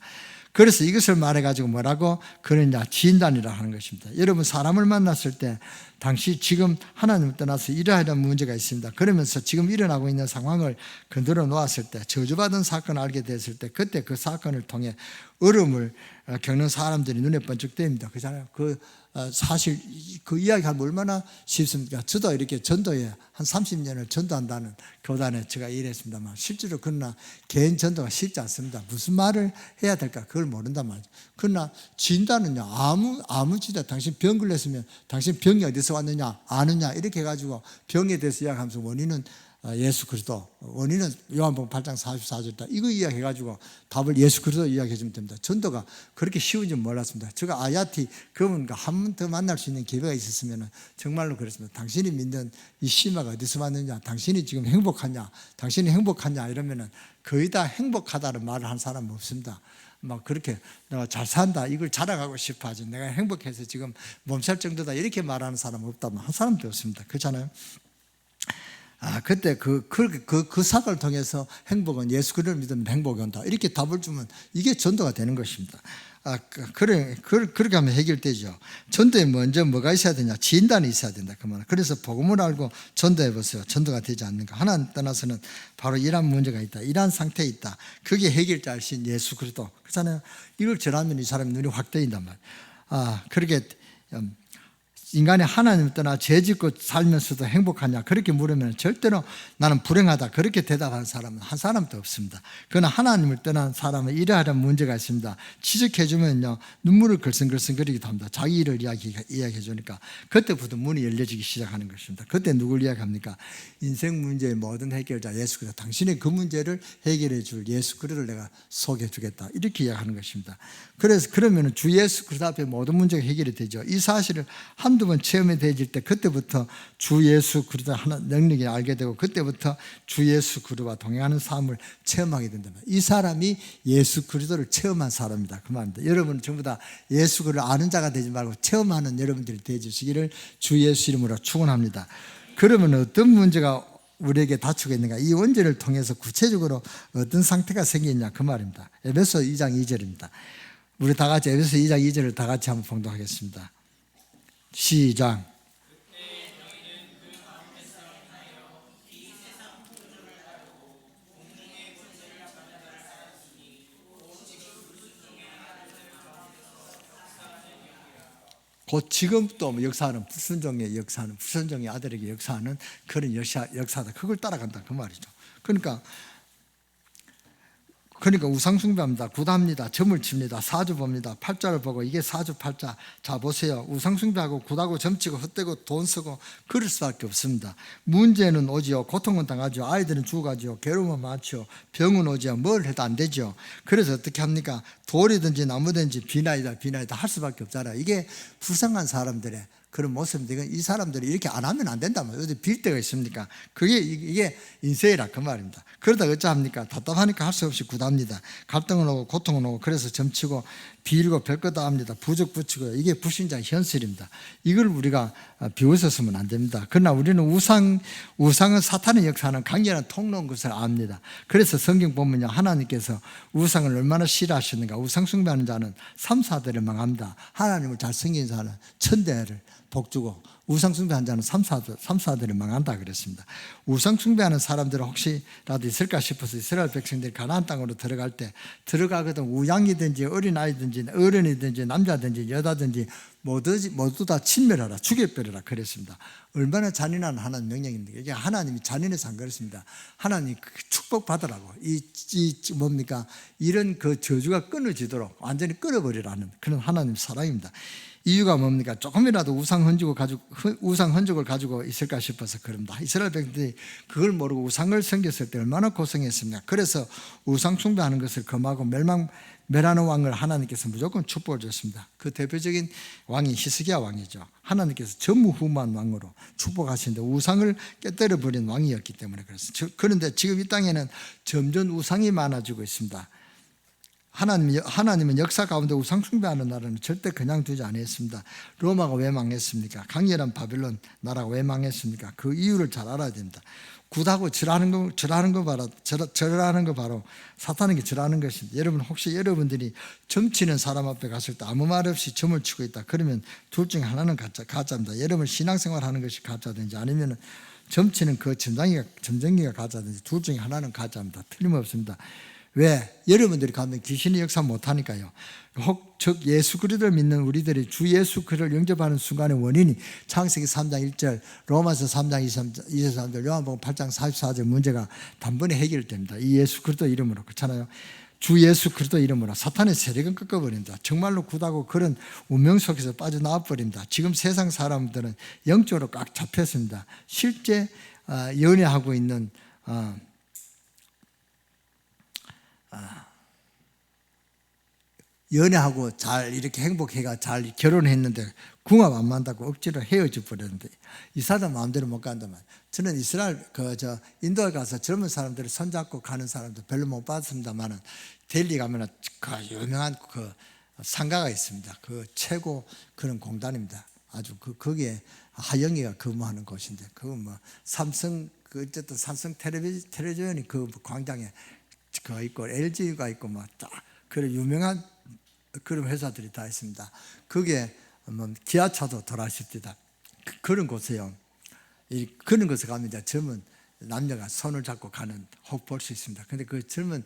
그래서 이것을 말해가지고 뭐라고 그러냐? 진단이라 하는 것입니다. 여러분 사람을 만났을 때 당시 지금 하나님을 떠나서 이러한 문제가 있습니다. 그러면서 지금 일어나고 있는 상황을 건드려 놓았을 때 저주받은 사건을 알게 됐을 때 그때 그 사건을 통해 어려움을 겪는 사람들이 눈에 번쩍 띄입니다. 그렇잖아요. 사실 그 이야기하면 얼마나 쉽습니까? 저도 이렇게 전도에 한 30년을 전도한다는 교단에 제가 일했습니다만 실제로 그러나 개인 전도가 쉽지 않습니다. 무슨 말을 해야 될까 그걸 모른단 말이죠. 그러나 진단은요 아무 진단 당신 병 걸렸으면 당신 병이 어디서 왔느냐 아느냐 이렇게 해가지고 병에 대해서 이야기하면서 원인은 예수 그리스도, 원인은 요한복음 8장 44절이다. 이거 이야기해가지고 답을 예수 그리스도 이야기해 주면 됩니다. 전도가 그렇게 쉬운지 몰랐습니다. 제가 아야티 그분과 한 번 더 만날 수 있는 기회가 있었으면 정말로 그랬습니다. 당신이 믿는 이 심화가 어디서 왔느냐, 당신이 지금 행복하냐, 당신이 행복하냐 이러면은 거의 다 행복하다는 말을 한 사람은 없습니다. 막 그렇게 내가 잘 산다 이걸 자랑하고 싶어 하지, 내가 행복해서 지금 몸살 정도다 이렇게 말하는 사람은 없다면 한 사람도 없습니다. 그렇잖아요. 그때 그 사건을 통해서 행복은 예수 그리스도를 믿으면 행복이 온다 이렇게 답을 주면 이게 전도가 되는 것입니다. 그렇게 하면 해결되죠. 전도에 먼저 뭐가 있어야 되냐, 진단이 있어야 된다 그 말. 그래서 복음을 알고 전도해 보세요. 전도가 되지 않는가. 하나님 떠나서는 바로 이러한 문제가 있다, 이러한 상태에 있다. 그게 해결자이신 예수 그리스도. 그렇잖아요. 이걸 전하면 이 사람의 눈이 확 뜨인단 말이에요. 그렇게 인간이 하나님을 떠나 죄 짓고 살면서도 행복하냐 그렇게 물으면 절대로 나는 불행하다 그렇게 대답하는 사람은 한 사람도 없습니다. 그러나 하나님을 떠난 사람은 이러한 문제가 있습니다. 지적해 주면요 눈물을 글썽글썽거리기도 합니다. 자기 일을 이야기해 주니까 그때부터 문이 열려지기 시작하는 것입니다. 그때 누굴 이야기합니까? 인생 문제의 모든 해결자 예수 그리스도, 당신의 그 문제를 해결해 줄 예수 그리스도를 내가 소개해 주겠다 이렇게 이야기하는 것입니다. 그래서 그러면 주 예수 그리스도 앞에 모든 문제가 해결이 되죠. 이 사실을 한두 번 체험이 되질 때 그때부터 주 예수 그리스도 하나 능력이 알게 되고 그때부터 주 예수 그리스도와 동행하는 삶을 체험하게 된다면 이 사람이 예수 그리스도를 체험한 사람이다 그 말입니다. 여러분은 전부 다 예수 그리스도를 아는 자가 되지 말고 체험하는 여러분들이 되어주시기를 주 예수 이름으로 축원합니다. 그러면 어떤 문제가 우리에게 닥치고 있는가? 이 원죄를 통해서 구체적으로 어떤 상태가 생기냐 그 말입니다. 에베소 2장 2절입니다. 우리 다 같이 에베소 2장 2절을 다 같이 한번 봉독하겠습니다. 시작. 곧 지금도 역사하는 불순종의 역사하는 불순종의 아들에게 역사하는 그런 역사다. 그걸 따라간다 그 말이죠. 그러니까 우상 숭배합니다. 굿합니다. 점을 칩니다. 사주 봅니다. 팔자를 보고 이게 사주 팔자. 자 보세요. 우상 숭배하고 굿하고 점치고 헛되고 돈 쓰고 그럴 수밖에 없습니다. 문제는 오지요. 고통은 당하죠. 아이들은 죽어가죠. 괴로움은 많죠. 병은 오지요. 뭘 해도 안 되죠. 그래서 어떻게 합니까? 돌이든지 나무든지 비나이다 할 수밖에 없잖아요. 이게 불쌍한 사람들의 그런 모습인데 이 사람들이 이렇게 안 하면 안 된다면 어디 빌 데가 있습니까? 이게 인생이라 그 말입니다. 그러다 어쩌합니까? 답답하니까 할 수 없이 굿합니다. 갈등은 오고 고통은 오고 그래서 점치고 빌고 별거 다 합니다. 부적 붙이고 이게 불신자의 현실입니다. 이걸 우리가 비웃었으면 안 됩니다. 그러나 우리는 우상은 사탄의 역사는 강렬한 통로인 것을 압니다. 그래서 성경 보면요 하나님께서 우상을 얼마나 싫어하시는가. 우상 숭배하는 자는 3, 4대를 망합니다. 하나님을 잘 섬기는 자는 1000대를 복주고 우상 숭배하는 자는 3, 4대를 망한다 그랬습니다. 우상 숭배하는 사람들은 혹시라도 있을까 싶어서 이스라엘 백성들이 가나안 땅으로 들어갈 때 들어가거든 우양이든지 어린아이든지 어른이든지 남자든지 여자든지 모두 다 친멸하라 죽여버려라 그랬습니다. 얼마나 잔인한 하나님 명령입니까? 이게 하나님이 잔인해서 안 그랬습니다. 하나님 축복받으라고 뭡니까? 이런 그 저주가 끊어지도록 완전히 끊어버리라는 그런 하나님 사랑입니다. 이유가 뭡니까? 조금이라도 우상 흔적을 가지고 있을까 싶어서 그럽니다. 이스라엘 백성들이 그걸 모르고 우상을 섬겼을 때 얼마나 고생했습니까? 그래서 우상 숭배하는 것을 금하고 멸하는 왕을 하나님께서 무조건 축복을 줬습니다. 그 대표적인 왕이 히스기야 왕이죠. 하나님께서 전무후무한 왕으로 축복하시는데 우상을 깨뜨려 버린 왕이었기 때문에 그렇습니다. 그런데 지금 이 땅에는 점점 우상이 많아지고 있습니다. 하나님은 역사 가운데 우상 숭배하는 나라는 절대 그냥 두지 않았습니다. 로마가 왜 망했습니까? 강렬한 바빌론 나라가 왜 망했습니까? 그 이유를 잘 알아야 됩니다. 굿하고 절하는 거 바로 사탄에게 절하는 것입니다. 여러분 혹시 여러분들이 점치는 사람 앞에 갔을 때 아무 말 없이 점을 치고 있다 그러면 둘 중에 하나는 가짜입니다. 여러분 신앙생활 하는 것이 가짜든지 아니면 점치는 그 점쟁이가 가짜든지 둘 중에 하나는 가짜입니다. 틀림없습니다. 왜? 여러분들이 가면 귀신의 역사 못하니까요. 즉 예수 그리스도를 믿는 우리들이 주 예수 그리스도를 영접하는 순간의 원인이 창세기 3장 1절, 로마서 3장 23절, 요한복음 8장 44절 문제가 단번에 해결됩니다. 이 예수 그리스도 이름으로. 그렇잖아요. 주 예수 그리스도 이름으로 사탄의 세력은 꺾어버린다. 정말로 굿하고 그런 운명 속에서 빠져나와 버린다. 지금 세상 사람들은 영적으로 꽉 잡혔습니다. 실제 연애하고 있는 연애하고 잘 이렇게 행복해가 잘 결혼했는데 궁합 안 맞다고 억지로 헤어져 버렸는데 이 사람 마음대로 못 간단 말이에요. 저는 이스라엘 인도에 가서 젊은 사람들을 손잡고 가는 사람도 별로 못 봤습니다만은 델리 가면은 그 유명한 그 상가가 있습니다. 그 최고 그런 공단입니다. 아주 거기에 하영이가 근무하는 곳인데 그거 뭐 삼성 어쨌든 삼성 텔레비전이 그 광장에 그 있고 LG가 있고 뭐 딱 그런 유명한 그런 회사들이 다 있습니다. 그게 뭐 기아차도 돌아십니다. 그런 곳에요. 그런 곳에 가면 이제 젊은 남녀가 손을 잡고 가는 혹 볼 수 있습니다. 근데 그 젊은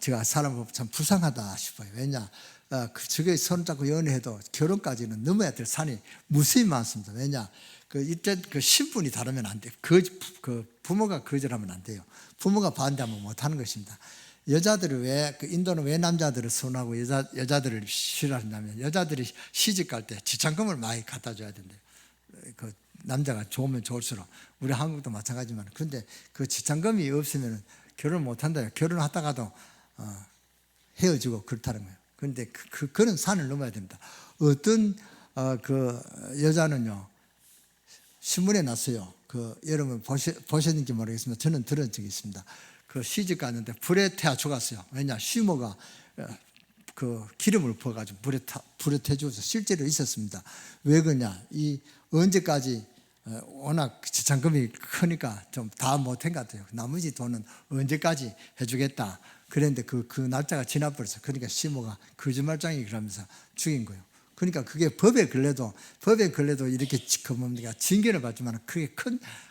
제가 사람 보면 참 불쌍하다 싶어요. 왜냐 저게 손을 잡고 연애해도 결혼까지는 넘어야 될 산이 무수히 많습니다. 왜냐 이때 그 신분이 다르면 안 돼요. 그 부모가 거절하면 안 돼요. 부모가 반대하면 못 하는 것입니다. 여자들이 인도는 왜 남자들을 선호하고 여자들을 싫어하냐면 여자들이 시집 갈 때 지참금을 많이 갖다 줘야 된대요. 그 남자가 좋으면 좋을수록 우리 한국도 마찬가지지만 그런데 그 지참금이 없으면 결혼 못 한다요. 결혼하다가도 헤어지고 그렇다는 거예요. 그런데 그런 산을 넘어야 됩니다. 어떤 그 여자는요 신문에 났어요. 여러분 보셨는지 모르겠습니다. 저는 들은 적이 있습니다. 그 시집 갔는데 불에 태워 죽었어요. 왜냐 시모가 그 기름을 부어가지고 불에 태워 죽어서 실제로 있었습니다. 왜 그러냐 언제까지 워낙 지참금이 크니까 좀 다 못한 것 같아요. 나머지 돈은 언제까지 해주겠다. 그랬는데 그 날짜가 지나버렸어요. 그러니까 시모가 거짓말장이 그러면서 죽인 거예요. 그러니까 그게 법에 걸려도 이렇게 징계를 받지만 그게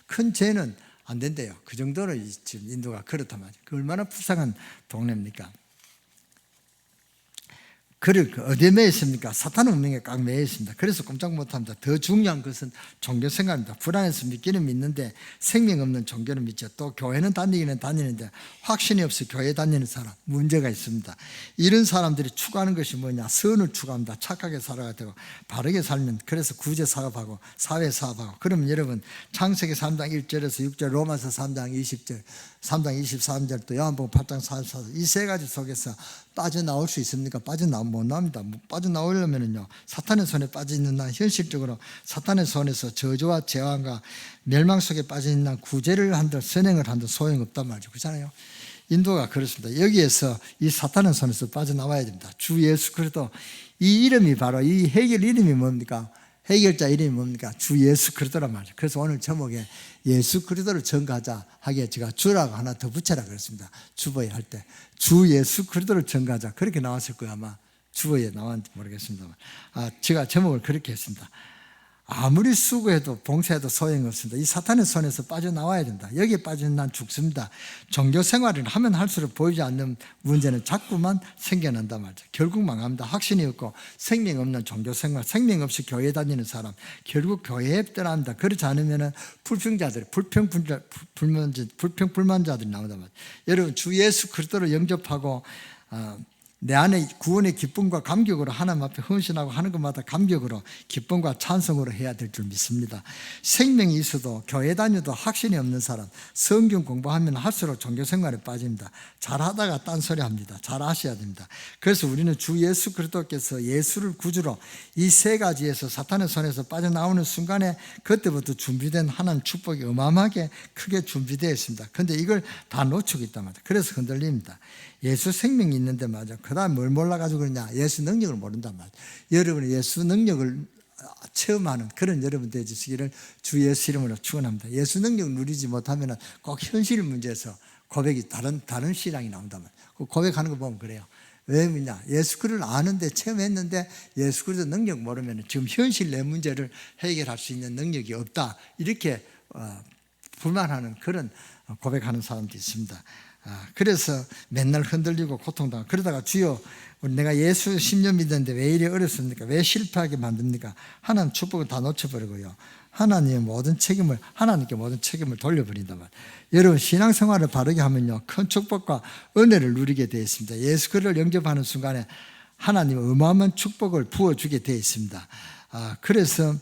큰 죄는 안 된대요. 그 정도로 지금 인도가 그렇단 말이에요. 그 얼마나 불쌍한 동네입니까? 그를 어디에 매여 있습니까? 사탄의 운명에 꽉 매여 있습니다. 그래서 꼼짝 못합니다. 더 중요한 것은 종교 생활입니다. 불안해서 믿기는 믿는데 생명 없는 종교는 믿죠. 또 교회는 다니기는 다니는데 확신이 없어 교회 다니는 사람 문제가 있습니다. 이런 사람들이 추구하는 것이 뭐냐? 선을 추구합니다. 착하게 살아야 되고 바르게 살면 그래서 구제 사업하고 사회 사업하고 그러면 여러분 창세기 3장 1절에서 6절 로마서 3장 20절 3장 23절 또 요한복음 8장 44절 이 세 가지 속에서 빠져나올 수 있습니까? 빠져나오면 못 나옵니다. 빠져나오려면요 사탄의 손에 빠져있는 난 현실적으로 사탄의 손에서 저주와 재앙과 멸망 속에 빠져있는 난 구제를 한들 선행을 한들 소용없단 말이죠. 그렇잖아요. 인도가 그렇습니다. 여기에서 이 사탄의 손에서 빠져나와야 됩니다. 주 예수 그리스도 이 이름이 바로 이 해결 이름이 뭡니까? 해결자 이름이 뭡니까? 주 예수 그리스도란 말이죠. 그래서 오늘 제목에 예수 그리스도를 전가하자 하기에 제가 주라고 하나 더 붙여라 그랬습니다. 주보에 할 때 주 예수 그리스도를 전가하자 그렇게 나왔을 거예요. 아마 주보에 나왔는지 모르겠습니다만 제가 제목을 그렇게 했습니다. 아무리 수고해도 봉사해도 소용없습니다. 이 사탄의 손에서 빠져나와야 된다. 여기에 빠지면 난 죽습니다. 종교 생활을 하면 할수록 보이지 않는 문제는 자꾸만 생겨난단 말이죠. 결국 망합니다. 확신이 없고 생명 없는 종교 생활, 생명 없이 교회 다니는 사람 결국 교회에 떠납니다. 그렇지 않으면 불평자들, 불평불만자들이 나온단 말이죠. 여러분 주 예수 그리스도를 영접하고 내 안에 구원의 기쁨과 감격으로 하나님 앞에 헌신하고 하는 것마다 감격으로 기쁨과 찬송으로 해야 될 줄 믿습니다. 생명이 있어도 교회 다녀도 확신이 없는 사람 성경 공부하면 할수록 종교생활에 빠집니다. 잘하다가 딴소리 합니다. 잘하셔야 됩니다. 그래서 우리는 주 예수 그리스도께서 예수를 구주로 이 세 가지에서 사탄의 손에서 빠져나오는 순간에 그때부터 준비된 하나님 축복이 어마어마하게 크게 준비되어 있습니다. 그런데 이걸 다 놓치고 있단 말이에요. 그래서 흔들립니다. 예수 생명이 있는데 맞아. 그 다음 뭘 몰라가지고 그러냐? 예수 능력을 모른단 말이에요. 여러분이 예수 능력을 체험하는 그런 여러분 되시기를 주 예수 이름으로 축원합니다. 예수 능력을 누리지 못하면 꼭 현실 문제에서 고백이 다른 신앙이 나온단 말이에요. 그 고백하는 거 보면 그래요. 왜 그러냐? 예수 그리스도를 아는데 체험했는데 예수 그리스도 능력 모르면 지금 현실 내 문제를 해결할 수 있는 능력이 없다. 이렇게 불만하는 그런 고백하는 사람도 있습니다. 그래서 맨날 흔들리고 고통당하고 그러다가 주여 내가 예수 10년 믿었는데 왜 이리 어렵습니까? 왜 실패하게 만듭니까? 하나님 축복을 다 놓쳐버리고요. 하나님께 모든 책임을 돌려버린단 말이에요. 여러분 신앙생활을 바르게 하면요 큰 축복과 은혜를 누리게 되어 있습니다. 예수 그리스도를 영접하는 순간에 하나님은 어마어마한 축복을 부어주게 되어 있습니다. 그래서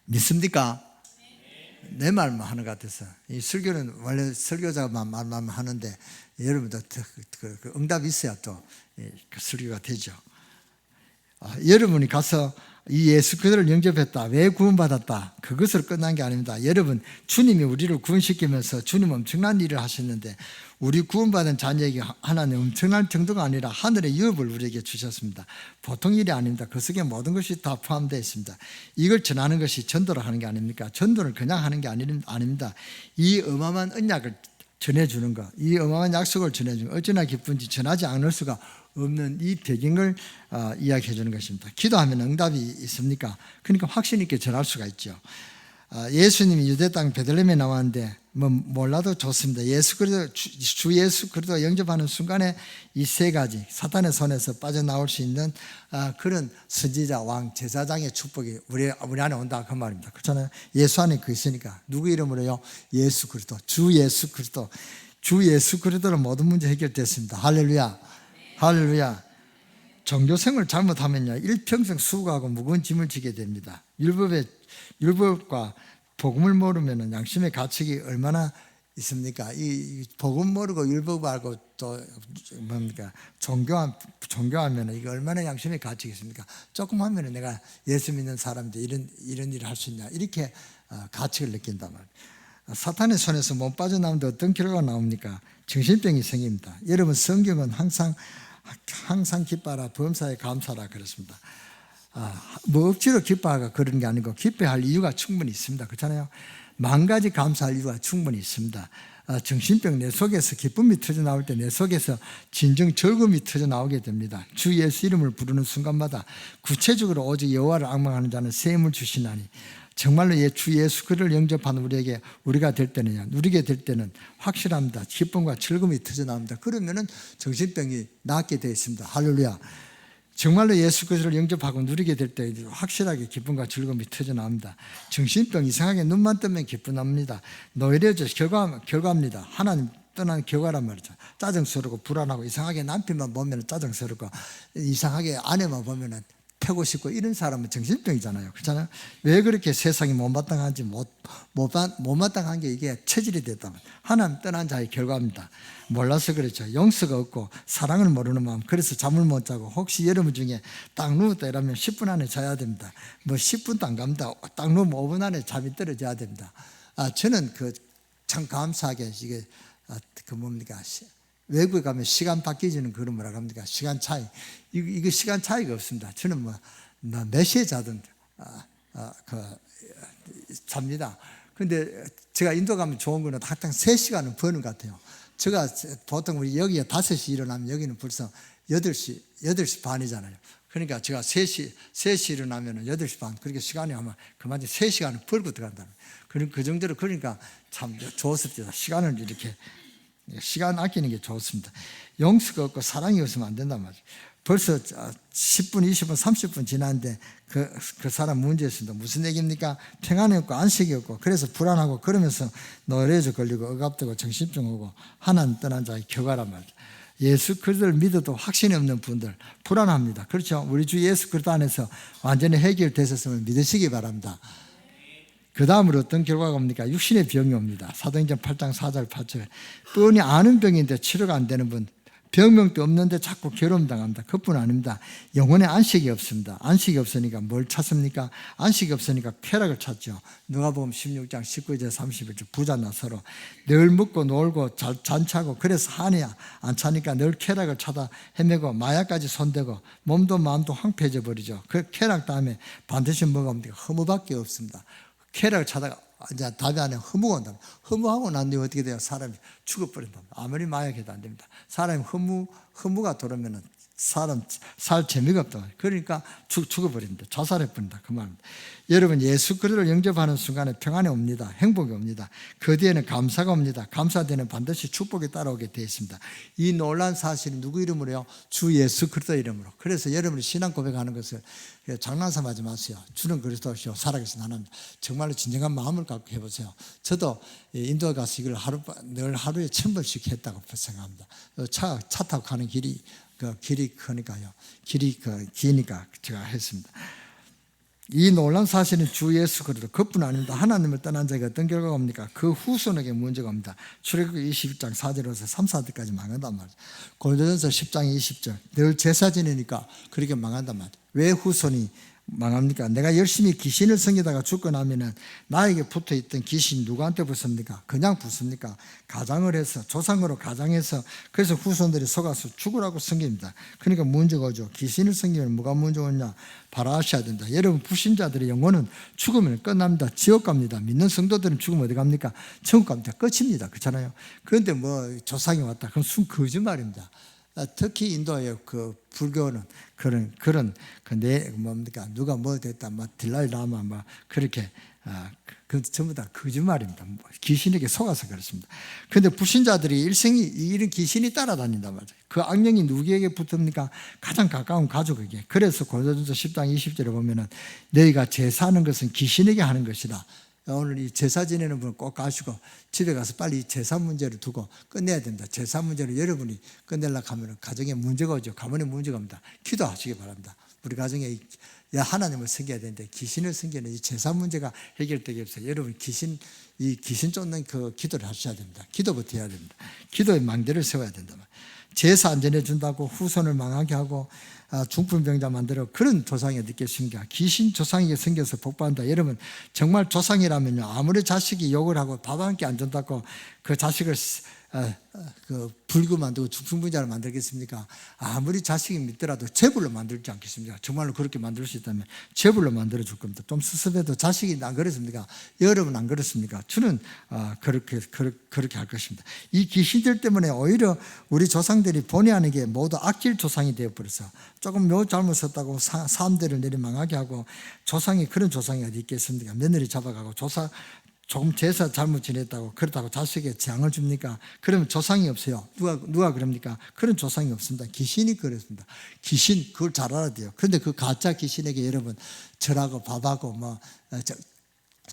믿습니까? 내 말만 하는 것 같아서. 이 설교는 원래 설교자가 말만 하는데 여러분도 그 응답이 있어야 또 그 설교가 되죠. 여러분이 가서 이 예수 그리스도를 영접했다, 왜 구원받았다, 그것으로 끝난 게 아닙니다. 여러분, 주님이 우리를 구원시키면서 주님 엄청난 일을 하셨는데 우리 구원받은 자녀에게 하나님 엄청난 정도가 아니라 하늘의 유업을 우리에게 주셨습니다. 보통 일이 아닙니다. 그 속에 모든 것이 다 포함되어 있습니다. 이걸 전하는 것이 전도를 하는 게 아닙니까? 전도를 그냥 하는 게 아닙니다. 이 어마어마한 언약을 전해주는 것, 이 어마어마한 약속을 전해주는 것, 어찌나 기쁜지 전하지 않을 수가 없는 이 배경을 이야기해 주는 것입니다. 기도하면 응답이 있습니까? 그러니까 확신 있게 전할 수가 있죠. 예수님이 유대 땅 베들레헴에 나왔는데 뭐 몰라도 좋습니다. 주 예수 그리스도 영접하는 순간에 이 세 가지 사탄의 손에서 빠져나올 수 있는 그런 선지자, 왕, 제사장의 축복이 우리 안에 온다 그 말입니다. 그렇잖아요. 예수 안에 그 있으니까. 누구 이름으로요? 예수 그리스도, 주 예수 그리스도. 주 예수 그리스도로 모든 문제 해결됐습니다. 할렐루야, 할렐루야. 종교생활을 잘못하면요, 일평생 수고하고 무거운 짐을 지게 됩니다. 율법과 복음을 모르면 양심의 가책이 얼마나 있습니까? 이 복음 모르고 율법 알고 또 뭡니까? 종교하면 이게 얼마나 양심의 가책이 있습니까? 조금 하면 내가 예수 믿는 사람인데 이런 일을 할 수 있냐, 이렇게 가책을 느낀단 말이에요. 사탄의 손에서 못 빠져나오는데 어떤 결과가 나옵니까? 정신병이 생깁니다. 여러분, 성경은 항상 기뻐하라, 범사에 감사하라 그렇습니다. 뭐 억지로 기뻐하가 그런 게 아니고 기뻐할 이유가 충분히 있습니다. 그렇잖아요. 만 가지 감사할 이유가 충분히 있습니다. 정신병 내 속에서 기쁨이 터져 나올 때 내 속에서 진정 즐거움이 터져 나오게 됩니다. 주 예수 이름을 부르는 순간마다 구체적으로 오직 여호와를 앙망하는 자는 새 힘을 주시나니, 정말로 주 예수 그를 영접하는 우리가 될 때는요, 누리게 될 때는 확실합니다. 기쁨과 즐거움이 터져 나옵니다. 그러면은 정신병이 낫게 되어 있습니다. 할렐루야. 정말로 예수 그리스도를 영접하고 누리게 될 때 확실하게 기쁨과 즐거움이 터져 나옵니다. 정신병 이상하게 눈만 뜨면 기쁨 납니다. 노이로제 결과입니다. 하나님 떠난 결과란 말이죠. 짜증스럽고 불안하고 이상하게 남편만 보면 짜증스럽고 이상하게 아내만 보면 패고 싶고 이런 사람은 정신병이잖아요. 그렇잖아요. 왜 그렇게 세상이 못마땅한지 못마땅한 게 이게 체질이 됐다면 하나님 떠난 자의 결과입니다. 몰라서 그렇죠. 용서가 없고 사랑을 모르는 마음, 그래서 잠을 못 자고, 혹시 여러분 중에 딱 누웠다 이러면 10분 안에 자야 됩니다. 뭐 10분도 안 갑니다. 딱 누우면 5분 안에 잠이 떨어져야 됩니다. 저는 참 감사하게 이게 뭡니까? 외국에 가면 시간 바뀌지는 그런 뭐라고 합니까? 시간 차이. 이거 시간 차이가 없습니다. 저는 몇 시에 자든 잡니다. 근데 제가 인도 가면 좋은 거는 항상 3시간은 버는 것 같아요. 제가 보통 우리 여기에 5시 일어나면 여기는 벌써 8시 반이잖아요. 그러니까 제가 3시 일어나면 8시 반. 그렇게 시간이 아마 그만 3시간은 벌고 들어간다는. 그 정도로 그러니까 참 좋습니다. 시간 아끼는 게 좋습니다. 용서가 없고 사랑이 없으면 안 된단 말이에요. 벌써 10분, 20분, 30분 지났는데 그 사람 문제 있습니다. 무슨 얘기입니까? 평안이 없고 안식이 없고, 그래서 불안하고, 그러면서 노래져 걸리고 억압되고 정신병 오고 하나님 떠난 자의 결과란 말이에요. 예수 그리스도를 믿어도 확신이 없는 분들 불안합니다. 그렇죠? 우리 주 예수 그리스도 안에서 완전히 해결되셨음을 믿으시기 바랍니다. 그 다음으로 어떤 결과가 옵니까? 육신의 병이 옵니다. 사도행전 8장 4절 8절에 뻔히 아는 병인데 치료가 안 되는 분, 병명도 없는데 자꾸 괴로움 당합니다. 그뿐 아닙니다. 영혼에 안식이 없습니다. 안식이 없으니까 뭘 찾습니까? 안식이 없으니까 쾌락을 찾죠. 누가복음 16장 19절 31절 부자나 서로 늘 먹고 놀고 잔차고, 그래서 한이 안 차니까 늘 쾌락을 찾아 헤매고 마약까지 손대고 몸도 마음도 황폐해져 버리죠. 그 쾌락 다음에 반드시 뭐가 옵니까? 허무밖에 없습니다. 쾌락을 찾아가 이제 답이 안에 허무가 온다. 허무하고 난 뒤에 어떻게 돼요? 사람이 죽어버린다. 아무리 마약해도 안 됩니다. 사람이 허무가 들어오면 사람 살 재미가 없다. 그러니까 죽어버린다. 자살해버린다. 그 말입니다. 여러분, 예수 그리스도를 영접하는 순간에 평안이 옵니다. 행복이 옵니다. 그 뒤에는 감사가 옵니다. 감사 뒤에는 반드시 축복이 따라오게 되어 있습니다. 이 놀라운 사실은 누구 이름으로요? 주 예수 그리스도 이름으로. 그래서 여러분이 신앙 고백하는 것을 장난삼하지 마세요. 주는 그리스도시요 살아계신 하나님. 정말로 진정한 마음을 갖고 해보세요. 저도 인도에 가서 이걸 늘 하루에 1000번씩 했다고 생각합니다. 차 타고 가는 길이 크니까요. 길이 기니까 제가 했습니다. 이 놀라운 사실은 주 예수 그리스도 그뿐 아닙니다. 하나님을 떠난 자에게 어떤 결과가 옵니까? 그 후손에게 문제가 옵니다. 출애굽기 21장 4절에서 3, 4절까지 망한단 말이죠. 고린도전서 10장 20절 늘 제사 지내니까 그렇게 망한단 말이죠. 왜 후손이 망합니까? 내가 열심히 귀신을 섬기다가 죽고 나면은 나에게 붙어있던 귀신 누구한테 붙습니까? 그냥 붙습니까? 가장을 해서 조상으로 가장해서 그래서 후손들이 속아서 죽으라고 섬깁니다. 그러니까 문제가 오죠. 귀신을 섬기면 뭐가 문제가 오냐? 바로 아셔야 된다. 여러분 불신자들의 영혼은 죽으면 끝납니다. 지옥 갑니다. 믿는 성도들은 죽으면 어디 갑니까? 천국 갑니다. 끝입니다. 그렇잖아요. 그런데 뭐 조상이 왔다. 그건 순 거짓말입니다. 특히 인도의 그 불교는 그런 뭡니까 누가 뭐 됐다 막 딜라이 라마 막 그렇게 그 전부 다 거짓말입니다. 귀신에게 속아서 그렇습니다. 그런데 불신자들이 일생이 이런 귀신이 따라다닌단 말이에요. 그 악령이 누구에게 붙습니까? 가장 가까운 가족에게. 그래서 고린도전서 10장 20절에 보면은 너희가 제사하는 것은 귀신에게 하는 것이다. 오늘 이 제사 지내는 분은 꼭 가시고 집에 가서 빨리 제사 문제를 두고 끝내야 된다. 제사 문제를 여러분이 끝내려고 하면 가정에 문제가 오죠. 가문에 문제가 옵니다. 기도하시기 바랍니다. 우리 가정에 하나님을 섬겨야 되는데 귀신을 섬기는 이 제사 문제가 해결되기 위해서 여러분 이 귀신 쫓는 그 기도를 하셔야 됩니다. 기도부터 해야 됩니다. 기도의 망대를 세워야 된다. 제사 안 지내준다고 후손을 망하게 하고 중풍병자 만들어 그런 조상이 어디 있겠습니까? 귀신 조상에게 생겨서 복받는다. 여러분 정말 조상이라면요 아무리 자식이 욕을 하고 밥 한 끼 안 준다고 그 자식을 그 불구 만들고 중풍병자를 만들겠습니까? 아무리 자식이 믿더라도 제불로 만들지 않겠습니까? 정말로 그렇게 만들 수 있다면 제불로 만들어 줄 겁니다. 좀 습습해도 자식이 안 그렇습니까? 여러분 안 그렇습니까? 주는 그렇게 할 것입니다. 이 귀신들 때문에 오히려 우리 조상들이 본의 아니게 모두 악질 조상이 되어버려서 조금 묘 잘못했다고 사람들을 내리망하게 하고 조상이 그런 조상이 어디 있겠습니까? 며느리 잡아가고 조금 제사 잘못 지냈다고 그렇다고 자식에게 재앙을 줍니까? 그러면 조상이 없어요. 누가 그럽니까? 그런 조상이 없습니다. 귀신이 그렇습니다. 귀신 그걸 잘 알아야 돼요. 그런데 그 가짜 귀신에게 여러분 절하고 밥하고 뭐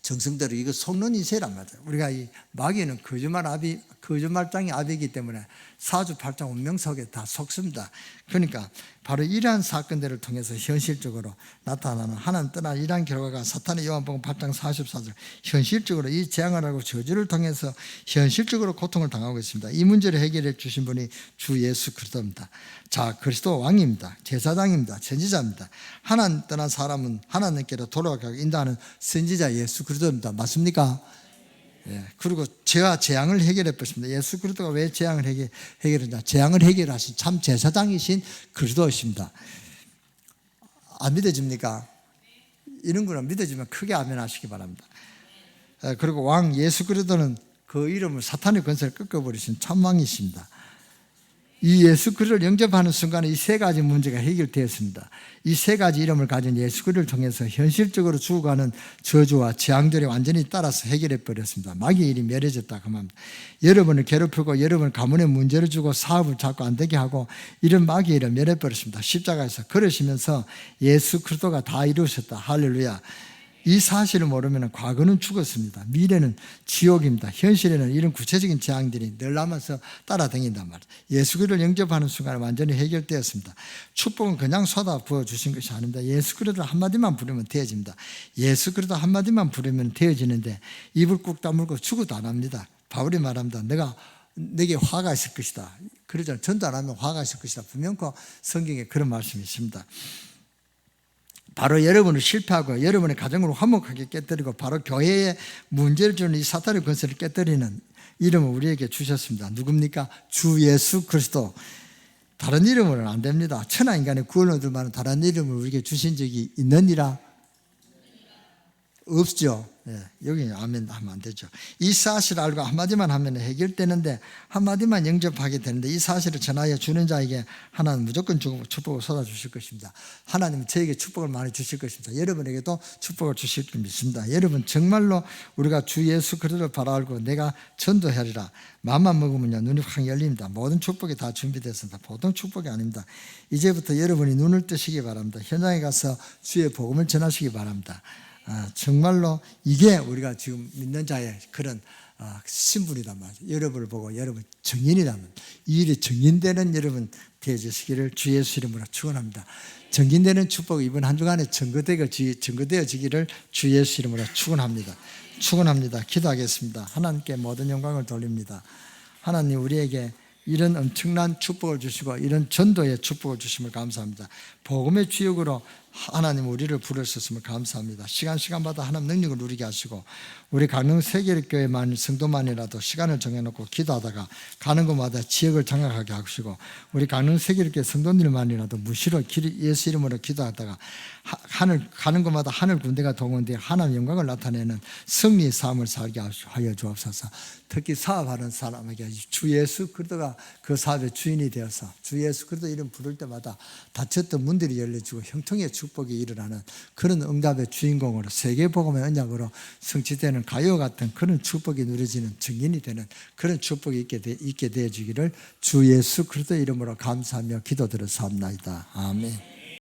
정성대로 이거 속는 인세란 말이에요. 우리가 이 마귀는 거짓말장이 아비이기 때문에 사주팔장 운명 속에 다 속습니다. 그러니까 바로 이러한 사건들을 통해서 현실적으로 나타나는 하나님 떠나 이러한 결과가 사탄의 요한복음 8장 44절 현실적으로 이 재앙을 하고 저주를 통해서 현실적으로 고통을 당하고 있습니다. 이 문제를 해결해 주신 분이 주 예수 그리스도입니다. 자, 그리스도 왕입니다. 제사장입니다. 선지자입니다. 하나님 떠난 사람은 하나님께로 돌아가게 인도하는 선지자 예수 그리스도입니다. 맞습니까? 예, 그리고 죄와 재앙을 해결해 보십니다. 예수 그리스도가 왜 재앙을 해결했냐? 재앙을 해결하신 참 제사장이신 그리스도이십니다. 안 믿어집니까? 이런 거는 믿어지면 크게 아멘 하시기 바랍니다. 그리고 왕 예수 그리스도는 그 이름을 사탄의 권세를 꺾어버리신 참왕이십니다. 이 예수 그리스도를 영접하는 순간에 이 세 가지 문제가 해결되었습니다. 이 세 가지 이름을 가진 예수 그리스도를 통해서 현실적으로 죽어가는 저주와 재앙들이 완전히 따라서 해결해 버렸습니다. 마귀의 일이 멸해졌다 그 말입니다. 여러분을 괴롭히고 여러분 가문에 문제를 주고 사업을 자꾸 안 되게 하고 이런 마귀의 일을 멸해 버렸습니다. 십자가에서 걸으시면서 예수 그리스도가 다 이루셨다. 할렐루야. 이 사실을 모르면 과거는 죽었습니다. 미래는 지옥입니다. 현실에는 이런 구체적인 재앙들이 늘 남아서 따라다닌단 말이에요. 예수 그리스도를 영접하는 순간에 완전히 해결되었습니다. 축복은 그냥 쏟아 부어주신 것이 아닙니다. 예수 그리스도 한마디만 부르면 되어집니다. 예수 그리스도 한마디만 부르면 되어지는데 입을 꾹 다물고 죽어도 안 합니다. 바울이 말합니다. 내게 화가 있을 것이다. 그러잖아요. 전도 안 하면 화가 있을 것이다. 분명히 성경에 그런 말씀이 있습니다. 바로 여러분을 실패하고 여러분의 가정을 화목하게 깨뜨리고 바로 교회에 문제를 주는 이 사탄의 권세를 깨뜨리는 이름을 우리에게 주셨습니다. 누굽니까? 주 예수 그리스도. 다른 이름으로는 안 됩니다. 천하 인간의 구원을 얻을 만한 다른 이름을 우리에게 주신 적이 있느니라? 없죠. 예, 여기 아멘 하면 안 되죠. 이 사실을 알고 한마디만 하면 해결되는데 한마디만 영접하게 되는데 이 사실을 전하여 주는 자에게 하나님 무조건 축복을 쏟아주실 것입니다. 하나님은 저에게 축복을 많이 주실 것입니다. 여러분에게도 축복을 주실 줄 믿습니다. 여러분 정말로 우리가 주 예수 그리스도를 바라 알고 내가 전도하리라 마음만 먹으면요 눈이 확 열립니다. 모든 축복이 다 준비됐습니다. 보통 축복이 아닙니다. 이제부터 여러분이 눈을 뜨시기 바랍니다. 현장에 가서 주의 복음을 전하시기 바랍니다. 정말로 이게 우리가 지금 믿는 자의 그런 신분이란 말이죠. 여러분을 보고 여러분 증인이라면 이 일이 증인되는 여러분 되어주시기를 주 예수 이름으로 축원합니다. 증인되는 축복 이번 한 주간에 증거되어지기를 주 예수 이름으로 축원합니다. 축원합니다. 기도하겠습니다. 하나님께 모든 영광을 돌립니다. 하나님 우리에게 이런 엄청난 축복을 주시고 이런 전도의 축복을 주심을 감사합니다. 복음의 주역으로 하나님 우리를 부르셨음을 감사합니다. 시간마다 하나님 능력을 누리게 하시고 우리 강릉 세계교회만 성도만이라도 시간을 정해놓고 기도하다가 가는 곳마다 지역을 장악하게 하시고 우리 강릉 세계교회 성도들만이라도 무시로 예수 이름으로 기도하다가 가는 곳마다 하늘 군대가 동원되어 하나님의 영광을 나타내는 승리의 삶을 살게 하여 주옵소서. 특히 사업하는 사람에게 주 예수 그리스도가 그 사업의 주인이 되어서 주 예수 그리스도 이름 부를 때마다 닫혔던 문들이 열려지고 형통의 축복이 일어나는 그런 응답의 주인공으로 세계복음의 언약으로 성취되는 가요 같은 그런 축복이 누려지는 증인이 되는 그런 축복이 있게 되어지기를 주 예수 그리스도 이름으로 감사하며 기도드렸사옵나이다. 아멘.